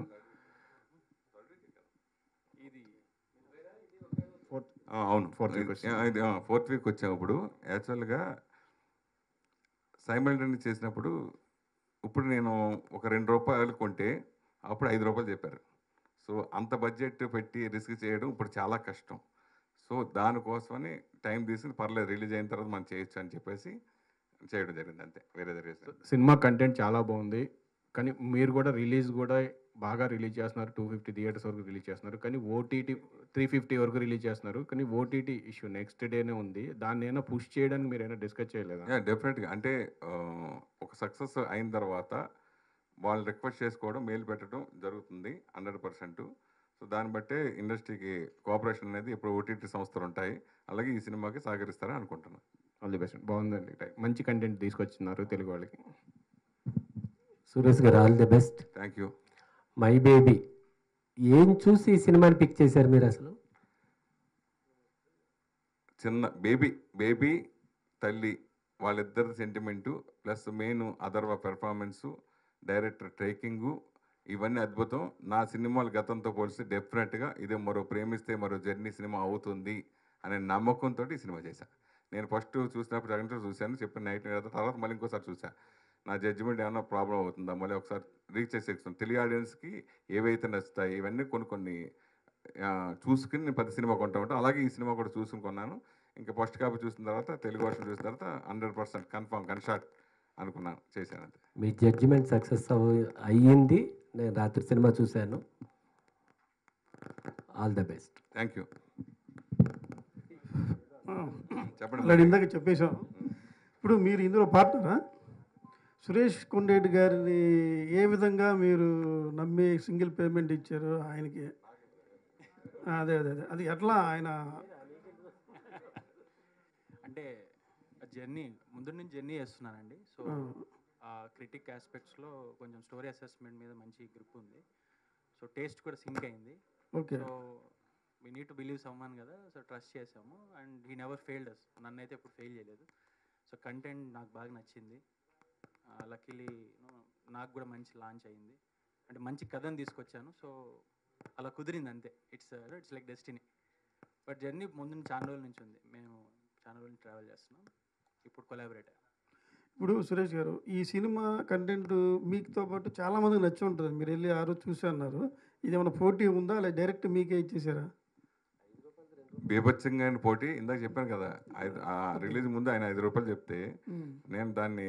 అవును, ఫోర్త్ ఫోర్త్ వీక్ వచ్చాము. యాక్చువల్గా సైమల్టేనియస్ చేసినప్పుడు ఇప్పుడు నేను ఒక ₹2 కొంటే అప్పుడు ₹5 చెప్పారు. సో అంత బడ్జెట్ పెట్టి రిస్క్ చేయడం ఇప్పుడు చాలా కష్టం. సో దానికోసమని టైం తీసుకుని పర్లేదు రిలీజ్ అయిన తర్వాత మనం చేయొచ్చు అని చెప్పేసి చేయడం జరిగింది, అంతే. వేరే సినిమా కంటెంట్ చాలా బాగుంది, కానీ మీరు కూడా రిలీజ్ కూడా బాగా రిలీజ్ చేస్తున్నారు. 250 థియేటర్స్ వరకు రిలీజ్ చేస్తున్నారు, కానీ ఓటీటీ 350 వరకు రిలీజ్ చేస్తున్నారు. కానీ ఓటీటీ ఇష్యూ నెక్స్ట్ డేనే ఉంది. దాన్ని అయినా పుష్ చేయడానికి మీరు అయినా డిస్కస్ చేయలేదా? డెఫినెట్గా. అంటే ఒక సక్సెస్ అయిన తర్వాత వాళ్ళు రిక్వెస్ట్ చేసుకోవడం, మెయిల్ పెట్టడం జరుగుతుంది 100%. సో దాన్ని బట్టే ఇండస్ట్రీకి కోఆపరేషన్ అనేది ఇప్పుడు ఓటీటీ సంస్థలు ఉంటాయి. అలాగే ఈ సినిమాకి సహకరిస్తారని అనుకుంటున్నాను. All the best. బాగుందండి, మంచి కంటెంట్ తీసుకొచ్చినారు తెలుగు వాళ్ళకి. సురేష్ గారు all the best. Thank you. My baby ఏం చూసి ఈ సినిమాని పిక్ చేశారు మీరు అసలు? చిన్న బేబీ తల్లి వాళ్ళిద్దరి sentiment plus main Atharva performance, director taking, ఇవన్నీ అద్భుతం. నా సినిమాలు గతంతో పోలిస్తే డెఫినెట్గా ఇదే మరో ప్రేమిస్తే మరో జర్నీ సినిమా అవుతుంది అనే నమ్మకంతో ఈ సినిమా చేశాను. నేను ఫస్ట్ చూసినప్పుడు జగన్ చూశాను, చెప్పిన నైట్ తర్వాత మళ్ళీ ఇంకోసారి చూశాను. నా జడ్జిమెంట్ ఏమైనా ప్రాబ్లం అవుతుందా, మళ్ళీ ఒకసారి రీచ్ చేసేస్తాను. తెలుగు ఆడియన్స్కి ఏవైతే నచ్చుతాయి ఇవన్నీ కొన్ని చూసుకుని నేను 10 సినిమా కొంటా ఉంటాను. అలాగే ఈ సినిమా కూడా చూసుకుని కొన్నాను. ఇంకా ఫస్ట్ కాపీ చూసిన తర్వాత తెలుగు వర్షన్ చూసిన తర్వాత 100% కన్ఫర్మ్ గన్షాట్ అనుకున్నాను, చేశాను అంతే. మీ జడ్జిమెంట్ సక్సెస్ అయ్యింది. నేను రాత్రి సినిమా చూశాను. All the best. Thank you. చెప్పండి. ఇందాక చెప్పేశాం. ఇప్పుడు మీరు ఇందులో పార్ట్నరా? సురేష్ కొండేటి గారిని ఏ విధంగా మీరు నమ్మి సింగిల్ పేమెంట్ ఇచ్చారు ఆయనకి? అదే అది ఎట్లా ఆయన అంటే జర్నీ ముందు నుంచి జర్నీ చేస్తున్నానండి. సో క్రిటిక్ ఆస్పెక్ట్స్లో కొంచెం స్టోరీ అసెస్మెంట్ మీద మంచి గ్రిప్ ఉంది. సో టేస్ట్ కూడా సింక్ అయింది. Okay. So we need to believe someone కదా, సో ట్రస్ట్ చేసాము అండ్ హీ నెవర్ ఫెయిల్డ్ అస్. నన్ను అయితే ఎప్పుడు ఫెయిల్ చేయలేదు. సో కంటెంట్ నాకు బాగా నచ్చింది. లక్కీలీ నాకు కూడా మంచి లాంచ్ అయింది, అంటే మంచి కథను తీసుకొచ్చాను. సో అలా కుదిరింది అంతే. It's like destiny. But journey ముందు చాలా రోజుల నుంచి ఉంది. మేము చాలా రోజులు ట్రావెల్ చేస్తున్నాం. ఇప్పుడు కొలాబరేట్. ఇప్పుడు సురేష్ గారు ఈ సినిమా కంటెంట్ మీతో పాటు చాలామందికి నచ్చి ఉంటుంది. మీరు వెళ్ళి ఆ రోజు చూసి అన్నారు. ఇది ఏమైనా పోటీ ఉందా, లేదా డైరెక్ట్ మీకే ఇచ్చేసారా? బీభత్సంగా పోటీ. ఇందాక చెప్పాను కదా, రిలీజ్ ముందు ఆయన ₹5 చెప్తే నేను దాన్ని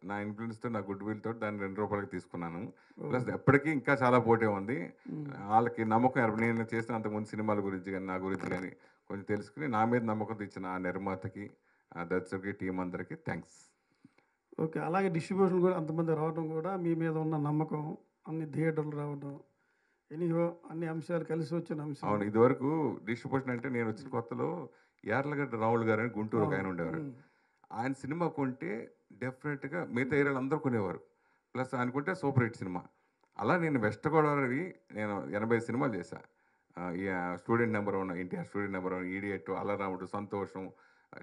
నా ఇన్ఫ్లుయెన్స్తో, నా గుడ్ విల్తో దాన్ని ₹2 తీసుకున్నాను. ప్లస్ ఎప్పటికీ ఇంకా చాలా పోటీ ఉంది. వాళ్ళకి నమ్మకం, నేను చేసిన అంతకుముందు సినిమాల గురించి కానీ నా గురించి కానీ కొంచెం తెలుసుకుని నా మీద నమ్మకంతో ఇచ్చిన ఆ నిర్మాతకి, ఆ దర్శకుకి, టీం అందరికీ థ్యాంక్స్. ఓకే. అలాగే డిస్ట్రిబ్యూషన్ కూడా అంతమంది రావడం కూడా మీ మీద ఉన్న నమ్మకం, అన్ని థియేటర్లు రావడం, ఎనీహో అన్ని అంశాలు కలిసి వచ్చిన అంశం. అవును. ఇదివరకు డిస్ట్రిబ్యూషన్ అంటే నేను వచ్చిన కొత్తలో యార్లగడ్డ రావుల్ గారు అని గుంటూరు ఒక ఆయన ఉండేవారు. ఆయన సినిమా కొంటే డెఫినెట్గా మిగతా ఏరియాలు అందరూ కొనేవారు. ప్లస్ అనుకుంటే సూపర్ హిట్ సినిమా. అలా నేను వెస్ట్ గోదావరి నేను 80 సినిమాలు చేశాను. Student number 1, NTR student number 1, idiot, Allari Ramudu, Santosham,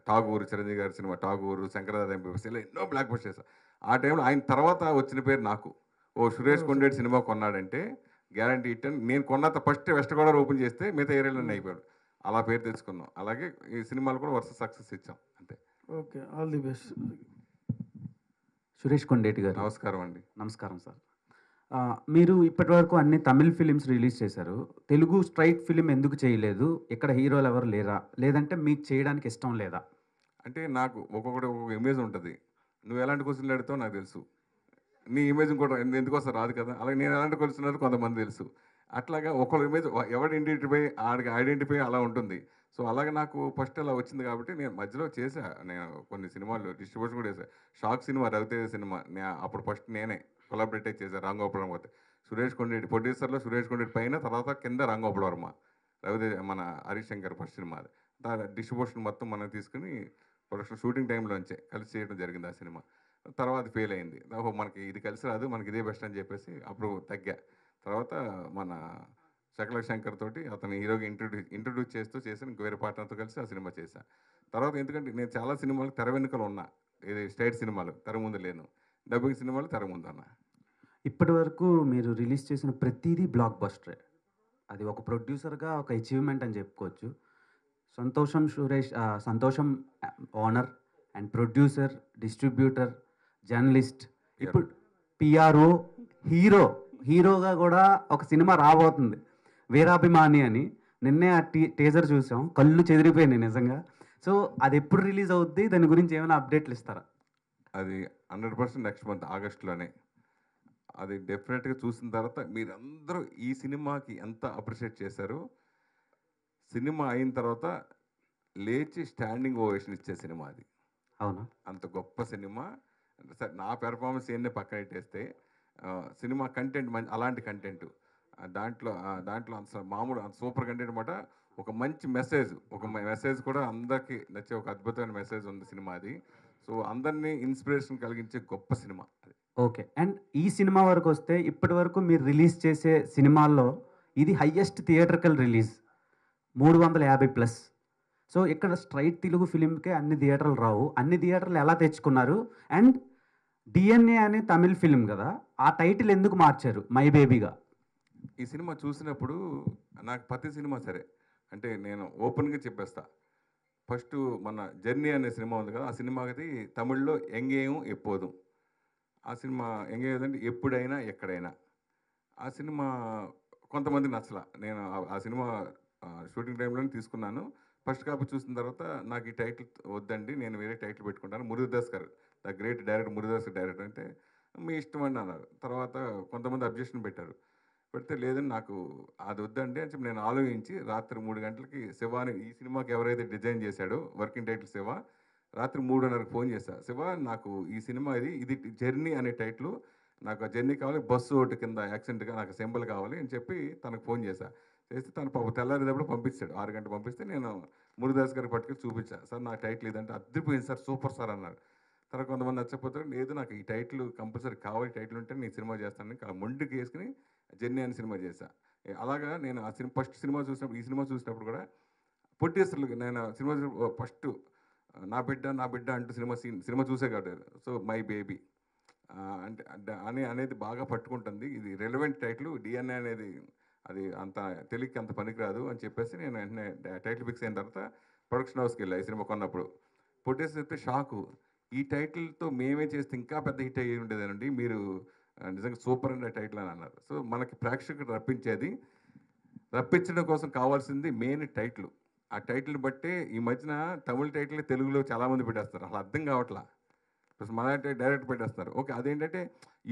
Tagore, Chiranjeevi గారి సినిమా ఠాగూరు, శంకరదాద ఎంపీఎస్, ఇలా ఎన్నో బ్లాక్ బస్టర్స్ చేశాను. ఆ టైంలో ఆయన తర్వాత వచ్చిన పేరు నాకు. సురేష్ కొండేటి సినిమా కొన్నాడంటే గ్యారంటీ హిట్ అని. నేను కొన్నంత ఫస్ట్ వెస్ట్ గోదావరి ఓపెన్ చేస్తే మిగతా ఏరియాలోనే అయిపోయాడు. అలా పేరు తెచ్చుకున్నాం. అలాగే ఈ సినిమాలు కూడా వరుస సక్సెస్ ఇచ్చాం అంతే. Okay. All the best. Suresh Kondeti గారు నమస్కారం అండి. నమస్కారం సార్. మీరు ఇప్పటివరకు అన్ని తమిళ్ ఫిలిమ్స్ రిలీజ్ చేశారు. తెలుగు స్ట్రైట్ ఫిలిం ఎందుకు చేయలేదు? ఇక్కడ హీరోలు ఎవరు లేరా, లేదంటే మీకు చేయడానికి ఇష్టం లేదా? అంటే నాకు ఒక్కొక్కటి ఒక్కొక్క ఇమేజ్ ఉంటుంది. నువ్వు ఎలాంటి క్వశ్చన్లు అడుగుతావు నాకు తెలుసు. నీ ఇమేజ్ కూడా ఎందుకోసం రాదు కదా. అలాగే నేను ఎలాంటి క్వశ్చన్ కొంతమంది తెలుసు. అట్లాగా ఒకళ్ళ ఇమేజ్ ఎవరు ఐడెంటిఫై అలా ఉంటుంది. సో అలాగే నాకు ఫస్ట్ అలా వచ్చింది కాబట్టి నేను మధ్యలో చేశా. నేను కొన్ని సినిమాలు డిస్ట్రిబ్యూషన్ కూడా చేశాను. షాక్ సినిమా, రవితేజ సినిమా అప్పుడు ఫస్ట్ నేనే కొలాబరేట్ చేశాను. రాంగోపాల్ పోతే సురేష్ కొండేటి ప్రొడ్యూసర్లో, సురేష్ కొండేటి పైన, తర్వాత కింద రాంగోపాల్ వర్మ, రవితేజ, మన Harish Shankar first cinema. Distribution మొత్తం మనం తీసుకుని ప్రొడక్షన్ షూటింగ్ టైంలోంచే కలిసి చేయడం జరిగింది ఆ సినిమా. తర్వాత ఫెయిల్ అయింది. మనకి ఇది కలిసి రాదు, మనకి ఇదే బెస్ట్ అని చెప్పేసి అప్పుడు తగ్గా. తర్వాత మన శకల శంకర్ తోటి అతను హీరోగా ఇంట్రడ్యూస్ చేస్తూ చేశాను. ఇంక వేరే పార్ట్నర్తో కలిసి ఆ సినిమా చేశాను. తర్వాత ఎందుకంటే నేను చాలా సినిమాలు తెర వెనుకలు ఉన్నా, ఇది స్టేట్ సినిమాలు తెర ముందు లేను, డబ్బింగ్ సినిమాలు తెర ముందు అన్నా. ఇప్పటి వరకు మీరు రిలీజ్ చేసిన ప్రతిదీ బ్లాక్ బస్టరే. అది ఒక ప్రొడ్యూసర్గా ఒక అచీవ్మెంట్ అని చెప్పుకోవచ్చు. సంతోషం owner and producer, distributor, journalist, ఇప్పుడు పిఆర్ఓ, హీరోగా కూడా ఒక సినిమా రాబోతుంది వీరాభిమాని అని. నిన్నే ఆ టీజర్ చూసాం, కళ్ళు చెదిరిపోయినాయి నిజంగా. సో అది ఎప్పుడు రిలీజ్ అవుద్ది, దాని గురించి ఏమైనా అప్డేట్లు ఇస్తారా? అది 100% నెక్స్ట్ మంత్ ఆగస్టులోనే. అది డెఫినెట్గా చూసిన తర్వాత మీరందరూ ఈ సినిమాకి ఎంత అప్రిషియేట్ చేశారో, సినిమా అయిన తర్వాత లేచి స్టాండింగ్ ఓవేషన్ ఇచ్చే సినిమా అది. అవునా? అంత గొప్ప సినిమా. సరే, నా పెర్ఫార్మెన్స్ ఏంటనే పక్కన పెట్టేస్తే సినిమా కంటెంట్ అలాంటి కంటెంట్ దాంట్లో అంత మామూలు అంత సూపర్ కంటెంట్ అనమాట. ఒక మంచి మెసేజ్ కూడా అందరికీ నచ్చే ఒక అద్భుతమైన మెసేజ్ ఉంది సినిమా అది. సో అందరినీ ఇన్స్పిరేషన్ కలిగించే గొప్ప సినిమా అది. ఓకే. అండ్ ఈ సినిమా వరకు వస్తే ఇప్పటి వరకు మీరు రిలీజ్ చేసే సినిమాల్లో ఇది హయ్యెస్ట్ థియేటర్కల్ రిలీజ్, 350+. సో ఇక్కడ స్ట్రైట్ తెలుగు ఫిలింకే అన్ని థియేటర్లు రావు. అన్ని థియేటర్లు ఎలా తెచ్చుకున్నారు? అండ్ డిఎన్ఏ అనే తమిళ్ ఫిలిం కదా, ఆ టైటిల్ ఎందుకు మార్చారు మై బేబీగా? ఈ సినిమా చూసినప్పుడు నాకు ప్రతి సినిమా సరే అంటే నేను ఓపెన్గా చెప్పేస్తా. ఫస్ట్ మన జర్నీ అనే సినిమా ఉంది కదా, ఆ సినిమాకి తమిళ్లో ఎంగేయం ఎప్పోదు. ఆ సినిమా ఎంగేదంటే ఎప్పుడైనా ఎక్కడైనా. ఆ సినిమా కొంతమంది నచ్చల. నేను ఆ సినిమా షూటింగ్ టైంలోనే తీసుకున్నాను. ఫస్ట్ కాపీ చూసిన తర్వాత నాకు ఈ టైటిల్ వద్దండి, నేను వేరే టైటిల్ పెట్టుకుంటాను. మురుగదాస్ గారు, the great director Murugadoss director అంటే మీ ఇష్టం అండి అన్నారు. తర్వాత కొంతమంది అబ్జెక్షన్ పెట్టారు. పెడితే లేదని నాకు అది వద్దండి అని చెప్పి నేను ఆలోచించి రాత్రి 3 గంటలకి శివాని, ఈ సినిమాకి ఎవరైతే డిజైన్ చేశాడో వర్కింగ్ టైటిల్ శివ, రాత్రి 3:30కి ఫోన్ చేశా. శివ, నాకు ఈ సినిమా ఇది జర్నీ అనే టైటిల్, నాకు ఆ జర్నీ కావాలి, బస్సు ఒకటి కింద యాక్సిడెంట్గా నాకు సింబల్ కావాలి అని చెప్పి తనకు ఫోన్ చేశా. చేస్తే తను పాప తెల్లారేటప్పుడు పంపించాడు. 6 గంటలు పంపిస్తే నేను మురుగదాస్ గారికి పట్టుకొని చూపించా. సార్ నా టైటిల్ ఇదంటే అద్దరిపోయింది సార్, సూపర్ సార్ అన్నారు. తర్వాత కొంతమంది నచ్చకపోతే లేదు నాకు ఈ టైటిల్ కంపల్సరీ కావాలి, టైటిల్ ఉంటే నేను సినిమా చేస్తానని మొండికి వేసుకుని జర్నీ అని సినిమా చేశా. అలాగా నేను ఆ ఫస్ట్ సినిమా చూసినప్పుడు, ఈ సినిమా చూసినప్పుడు కూడా పొట్టేసర్లు నేను సినిమా ఫస్ట్ నా బిడ్డ అంటూ సినిమా చూసే కాదు. సో మై బేబీ అనేది బాగా పట్టుకుంటుంది. ఇది రెలవెంట్ టైటిల్, డిఎన్ఏ అనేది అది అంత తెలియక అంత పనికిరాదు అని చెప్పేసి నేను వెంటనే టైటిల్ ఫిక్స్ అయిన తర్వాత ప్రొడక్షన్ హౌస్కి వెళ్ళా. ఈ సినిమా కొన్నప్పుడు పొట్టేసి చెప్తే షాకు, ఈ టైటిల్తో మేమే చేస్తే ఇంకా పెద్ద హిట్ అయ్యి ఉండేదేనండి, మీరు నిజంగా సూపర్ అనే టైటిల్ అని అన్నారు. సో మనకి ప్రేక్షకుడు రప్పించడం కోసం కావాల్సింది మెయిన్ టైటిల్. ఆ టైటిల్ బట్టే ఈ మధ్యన తమిళ టైటిల్ తెలుగులో చాలామంది పెట్టేస్తారు, అసలు అర్థం కావట్లా. ప్లస్ మన డైరెక్ట్ పెట్టేస్తారు. ఓకే, అదేంటంటే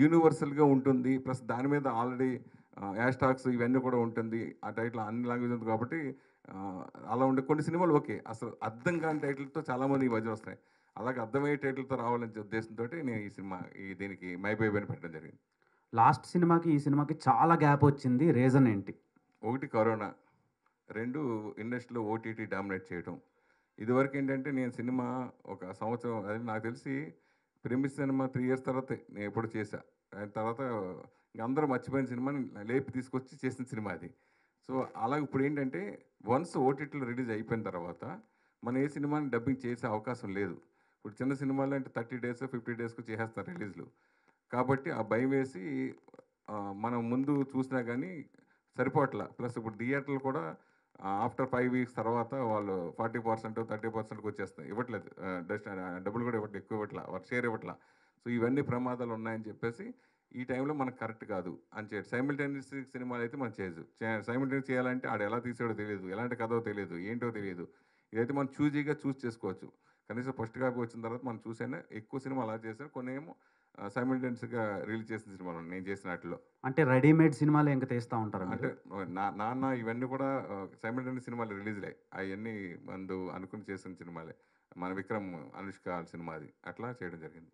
యూనివర్సల్గా ఉంటుంది, ప్లస్ దాని మీద ఆల్రెడీ హ్యాష్టాగ్స్ ఇవన్నీ కూడా ఉంటుంది. ఆ టైటిల్ అన్ని లాంగ్వేజ్ ఉంది కాబట్టి అలా ఉండే కొన్ని సినిమాలు ఓకే, అసలు అర్థం కాని టైటిల్తో చాలామంది ఈ మధ్య వస్తున్నాయి. అలాగే అర్థమయ్యే టైటిల్తో రావాలనే ఉద్దేశంతో నేను ఈ సినిమా దీనికి మై బేబీ అని పెట్టడం జరిగింది. లాస్ట్ సినిమాకి ఈ సినిమాకి చాలా గ్యాప్ వచ్చింది, రీజన్ ఏంటి? ఒకటి కరోనా, 2 ఇండస్ట్రీలో ఓటీటీ డామినేట్ చేయడం. ఇదివరకు ఏంటంటే నేను సినిమా ఒక సంవత్సరం, అది నాకు తెలిసి ప్రెమిస్ సినిమా 3 years తర్వాత నేను ఎప్పుడు చేశా. తర్వాత ఇంక అందరూ మర్చిపోయిన సినిమాని లేపి తీసుకొచ్చి చేసిన సినిమా అది. సో అలాగే ఇప్పుడు ఏంటంటే వన్స్ ఓటీటీలో రిలీజ్ అయిపోయిన తర్వాత మనం ఏ సినిమాని డబ్బింగ్ చేసే అవకాశం లేదు. ఇప్పుడు చిన్న సినిమాలు అంటే 30 days 50 daysకు చేసేస్తారు రిలీజ్లు. కాబట్టి ఆ భయం వేసి మనం ముందు చూసినా కానీ సరిపోవట్లా. ప్లస్ ఇప్పుడు థియేటర్లు కూడా ఆఫ్టర్ 5 weeks తర్వాత వాళ్ళు 40% 30%కి వచ్చేస్తాయి, ఇవ్వట్లేదు. డబ్బులు కూడా ఎక్కువ ఇవ్వట్లా, వారు షేర్ ఇవ్వట్లా. సో ఇవన్నీ ప్రమాదాలు ఉన్నాయని చెప్పేసి ఈ టైంలో మనకు కరెక్ట్ కాదు అని చెప్పి సైమిల్టేనియస్ సినిమాలు అయితే మనం చేయదు. సైమిల్టేనియస్ చేయాలంటే ఆడు ఎలా తీసాడో తెలియదు, ఎలాంటి కథో తెలియదు, ఏంటో తెలియదు. ఇదైతే మనం చూస్ చేసుకోవచ్చు. కనీసం ఫస్ట్ కాపీ వచ్చిన తర్వాత మనం చూసైనా ఎక్కువ సినిమా అలా చేశాను. కొన్ని ఏమో సైమిల్టేనియస్గా రిలీజ్ చేసిన సినిమాలు నేను చేసిన వాటిలో. అంటే రెడీమేడ్ సినిమాలు ఇంకా తీస్తూ ఉంటారు అంటే నాన్న ఇవన్నీ కూడా సైమిల్టేనియస్ సినిమాలు రిలీజ్లే, అవన్నీ మందు అనుకుని చేసిన సినిమాలే. మన విక్రమ్ అనుష్క సినిమా అది అట్లా చేయడం జరిగింది.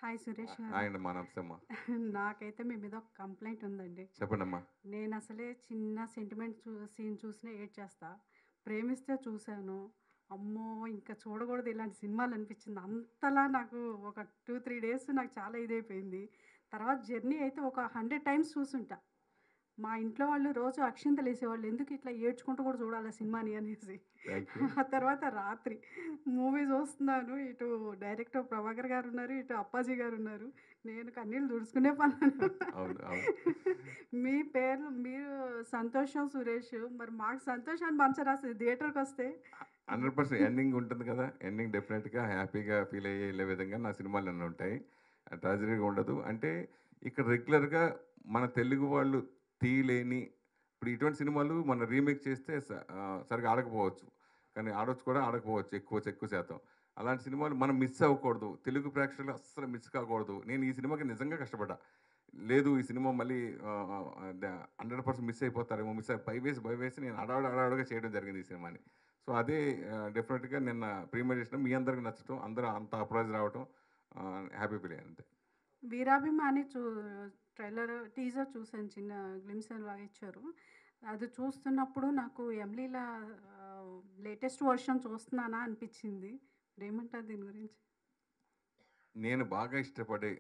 హాయ్ సురేష్ గారు. ఆయన మా నమస్తేమ్మ. నాకైతే మీ మీద ఒక కంప్లైంట్ ఉందండి. చెప్పండి అమ్మా. నేను అసలే చిన్న సెంటిమెంట్ సీన్ చూసినా ఏడ్చేస్తా. ప్రేమిస్తే చూశాను, అమ్మో ఇంకా చూడకూడదు ఇలాంటి సినిమాలు అనిపించింది. అంతలా నాకు ఒక 2-3 days నాకు చాలా ఇదైపోయింది. తర్వాత జర్నీ అయితే ఒక 100 times చూసుంటా. మా ఇంట్లో వాళ్ళు రోజు అక్షింతలు వేసేవాళ్ళు, ఎందుకు ఇట్లా ఏడ్చుకుంటూ కూడా చూడాలి సినిమాని అనేసి. ఆ తర్వాత రాత్రి మూవీ చూస్తున్నాను, ఇటు డైరెక్టర్ ప్రభాకర్ గారు ఉన్నారు, ఇటు అప్పాజీ గారు ఉన్నారు, నేను కన్నీళ్ళు తుడుచుకునే పన్నాను. మీ పేర్లు మీరు సంతోషం సురేష్, మరి మాకు సంతోషాన్ని పంచరా థియేటర్కి వస్తే? 100% ఎండింగ్ ఉంటుంది కదా, ఎండింగ్ డెఫినెట్గా హ్యాపీగా ఫీల్ అయ్యే వెళ్ళే విధంగా నా సినిమాలు అన్నీ ఉంటాయి, ట్రాజడీగా ఉండదు. అంటే ఇక్కడ రెగ్యులర్గా మన తెలుగు వాళ్ళు తీయలేని, ఇప్పుడు ఇటువంటి సినిమాలు మన రీమేక్ చేస్తే సరిగా ఆడకపోవచ్చు, కానీ ఆడొచ్చు కూడా ఆడకపోవచ్చు ఎక్కువ శాతం. అలాంటి సినిమాలు మనం మిస్ అవ్వకూడదు, తెలుగు ప్రేక్షకులు అస్సలు మిస్ కాకూడదు. నేను ఈ సినిమాకి నిజంగా కష్టపడ్డా, లేదు ఈ సినిమా మళ్ళీ 100% మిస్ అయిపోతారేమో, భయవేసి నేను అడవడగా చేయడం జరిగింది ఈ సినిమాని. సో అదే డెఫినెట్గా నిన్న ప్రీమియర్ చేసిన మీ అందరికి నచ్చడం, అందరూ అంత అప్రైజ్ రావడం, హ్యాపీ ఫీల్ అయ్యాను అంతే. వీరాభిమాని ట్రైలర్ టీజర్ చూసాను, చిన్న గ్లిమ్స్ లాగా ఇచ్చారు. అది చూస్తున్నప్పుడు నాకు ఎమ్లీలా లేటెస్ట్ వర్షన్ చూస్తున్నానా అనిపించింది. ఏమంటారు దీని గురించి? నేను బాగా ఇష్టపడే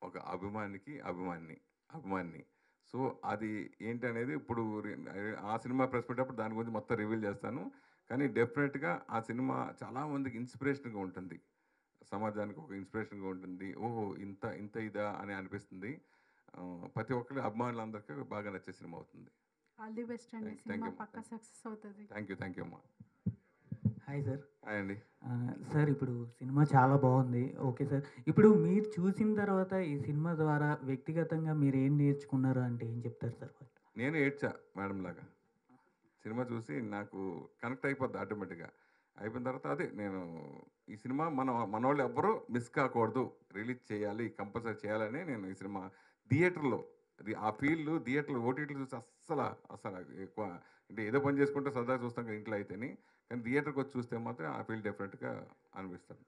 ఒక అభిమాని. సో అది ఏంటనేది ఇప్పుడు ఆ సినిమా ప్రెస్ పెట్టేటప్పుడు దాని గురించి మొత్తం రివీల్ చేస్తాను. కానీ డెఫినెట్గా ఆ సినిమా చాలామందికి ఇన్స్పిరేషన్గా ఉంటుంది, సమాజానికి ఒక ఇన్స్పిరేషన్గా ఉంటుంది. ఓహో ఇంత ఇదా అని అనిపిస్తుంది. ప్రతి ఒక్కరి అభిమానులందరికీ బాగా నచ్చే సినిమా అవుతుంది. ఆల్ ది బెస్ట్ అండి, సినిమా పక్కా సక్సెస్ అవుతుంది. థ్యాంక్ యూ అమ్మా. Hi sir. హాయ్ అండి. సార్ ఇప్పుడు సినిమా చాలా బాగుంది, ఓకే సార్. ఇప్పుడు మీరు చూసిన తర్వాత ఈ సినిమా ద్వారా వ్యక్తిగతంగా మీరు ఏం నేర్చుకున్నారు అంటే ఏం చెప్తారు సార్? నేను ఏడ్చా మేడం లాగా, సినిమా చూసి నాకు కనెక్ట్ అయిపోద్ది ఆటోమేటిక్గా. అయిపోయిన తర్వాత అదే నేను ఈ సినిమా మనోళ్ళు ఎవ్వరూ మిస్ కాకూడదు, రిలీజ్ చేయాలి, కంపల్సరీ చేయాలని నేను ఈ సినిమా థియేటర్లో ఆ ఫీల్ థియేటర్లో ఓటీటీలు చూసి అస్సలు ఎక్కువ అంటే ఏదో పని చేసుకుంటే సరదాగా చూస్తాం కదా ఇంట్లో అయితేనే, కానీ థియేటర్కి వచ్చి చూస్తే మాత్రం ఆ ఫీల్ డెఫినెట్గా అనిపిస్తుంది.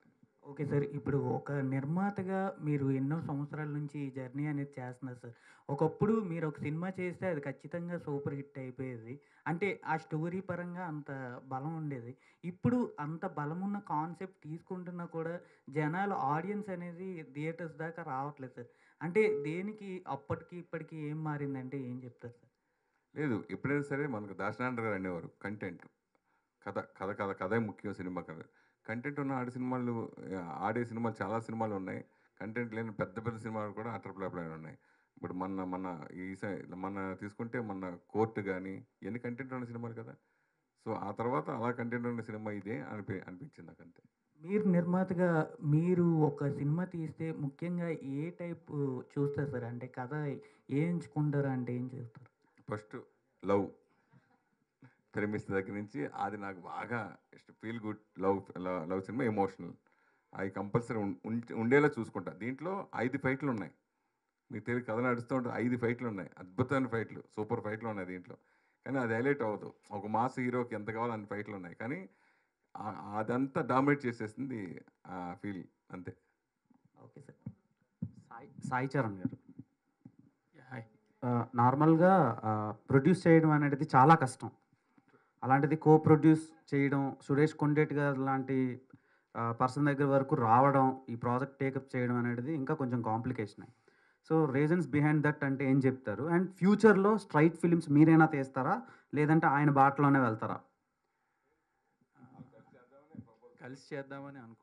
Okay sir. ఇప్పుడు ఒక నిర్మాతగా మీరు ఎన్నో సంవత్సరాల నుంచి ఈ జర్నీ అనేది చేస్తున్నారు సార్. ఒకప్పుడు మీరు ఒక సినిమా చేస్తే అది ఖచ్చితంగా సూపర్ హిట్ అయిపోయేది, అంటే ఆ స్టోరీ పరంగా అంత బలం ఉండేది. ఇప్పుడు అంత బలం ఉన్న కాన్సెప్ట్ తీసుకుంటున్నా కూడా జనాలు ఆడియన్స్ అనేది థియేటర్స్ దాకా రావట్లేదు సార్. అంటే దేనికి అప్పటికి ఇప్పటికి ఏం మారిందంటే ఏం చెప్తారు సార్? లేదు, ఎప్పుడైనా సరే మనకు దాశనారాయణ గారు అనేవారు, కంటెంట్ కథే ముఖ్యం సినిమా కథ. కంటెంట్ ఉన్న ఆడే సినిమాలు చాలా సినిమాలు ఉన్నాయి, కంటెంట్ లేని పెద్ద సినిమాలు కూడా అటర్ ఫ్లాప్లైన్ ఉన్నాయి. ఇప్పుడు మన తీసుకుంటే మన కోర్టు కానీ ఎన్ని కంటెంట్ ఉన్న సినిమాలు కదా. సో ఆ తర్వాత అలా కంటెంట్ ఉన్న సినిమా ఇదే అనిపించింది నాకు అంతే. మీరు నిర్మాతగా మీరు ఒక సినిమా తీస్తే ముఖ్యంగా ఏ టైప్ చూస్తారు సార్? అంటే కథ ఏం ఎంచుకుంటారు అంటే ఏం చేస్తారు? ఫస్ట్ ప్రేమిస్తే దగ్గర నుంచి అది నాకు బాగా feel good love cinema, emotional, అవి కంపల్సరీ ఉండేలా చూసుకుంటా. దీంట్లో 5 ఫైట్లు ఉన్నాయి, మీకు తెలియదు, కథ నడుస్తూ ఉంటుంది, 5 ఫైట్లు ఉన్నాయి, అద్భుతమైన ఫైట్లు, సూపర్ ఫైట్లు ఉన్నాయి దీంట్లో. కానీ అది హైలైట్ అవ్వదు, ఒక మాస్ హీరోకి ఎంత కావాలో అన్ని ఫైట్లు ఉన్నాయి, కానీ అదంతా డామినేట్ చేసేస్తుంది ఆ ఫీల్ అంతే. Okay sir. సాయి చరణ్ గారు, హాయ్. నార్మల్గా ప్రొడ్యూస్ చేయడం అనేది చాలా కష్టం, అలాంటిది ప్రొడ్యూస్ చేయడం, సురేష్ కొండేటి గారు లాంటి పర్సన్ దగ్గర వరకు రావడం, ఈ ప్రాజెక్ట్ టేకప్ చేయడం అనేది ఇంకా కొంచెం complication. So reasons behind that అంటే ఏం చెప్తారు? అండ్ ఫ్యూచర్లో స్ట్రైట్ ఫిలిమ్స్ మీరైనా తీస్తారా, లేదంటే ఆయన బాటలోనే వెళ్తారా? కలిసి చేద్దామని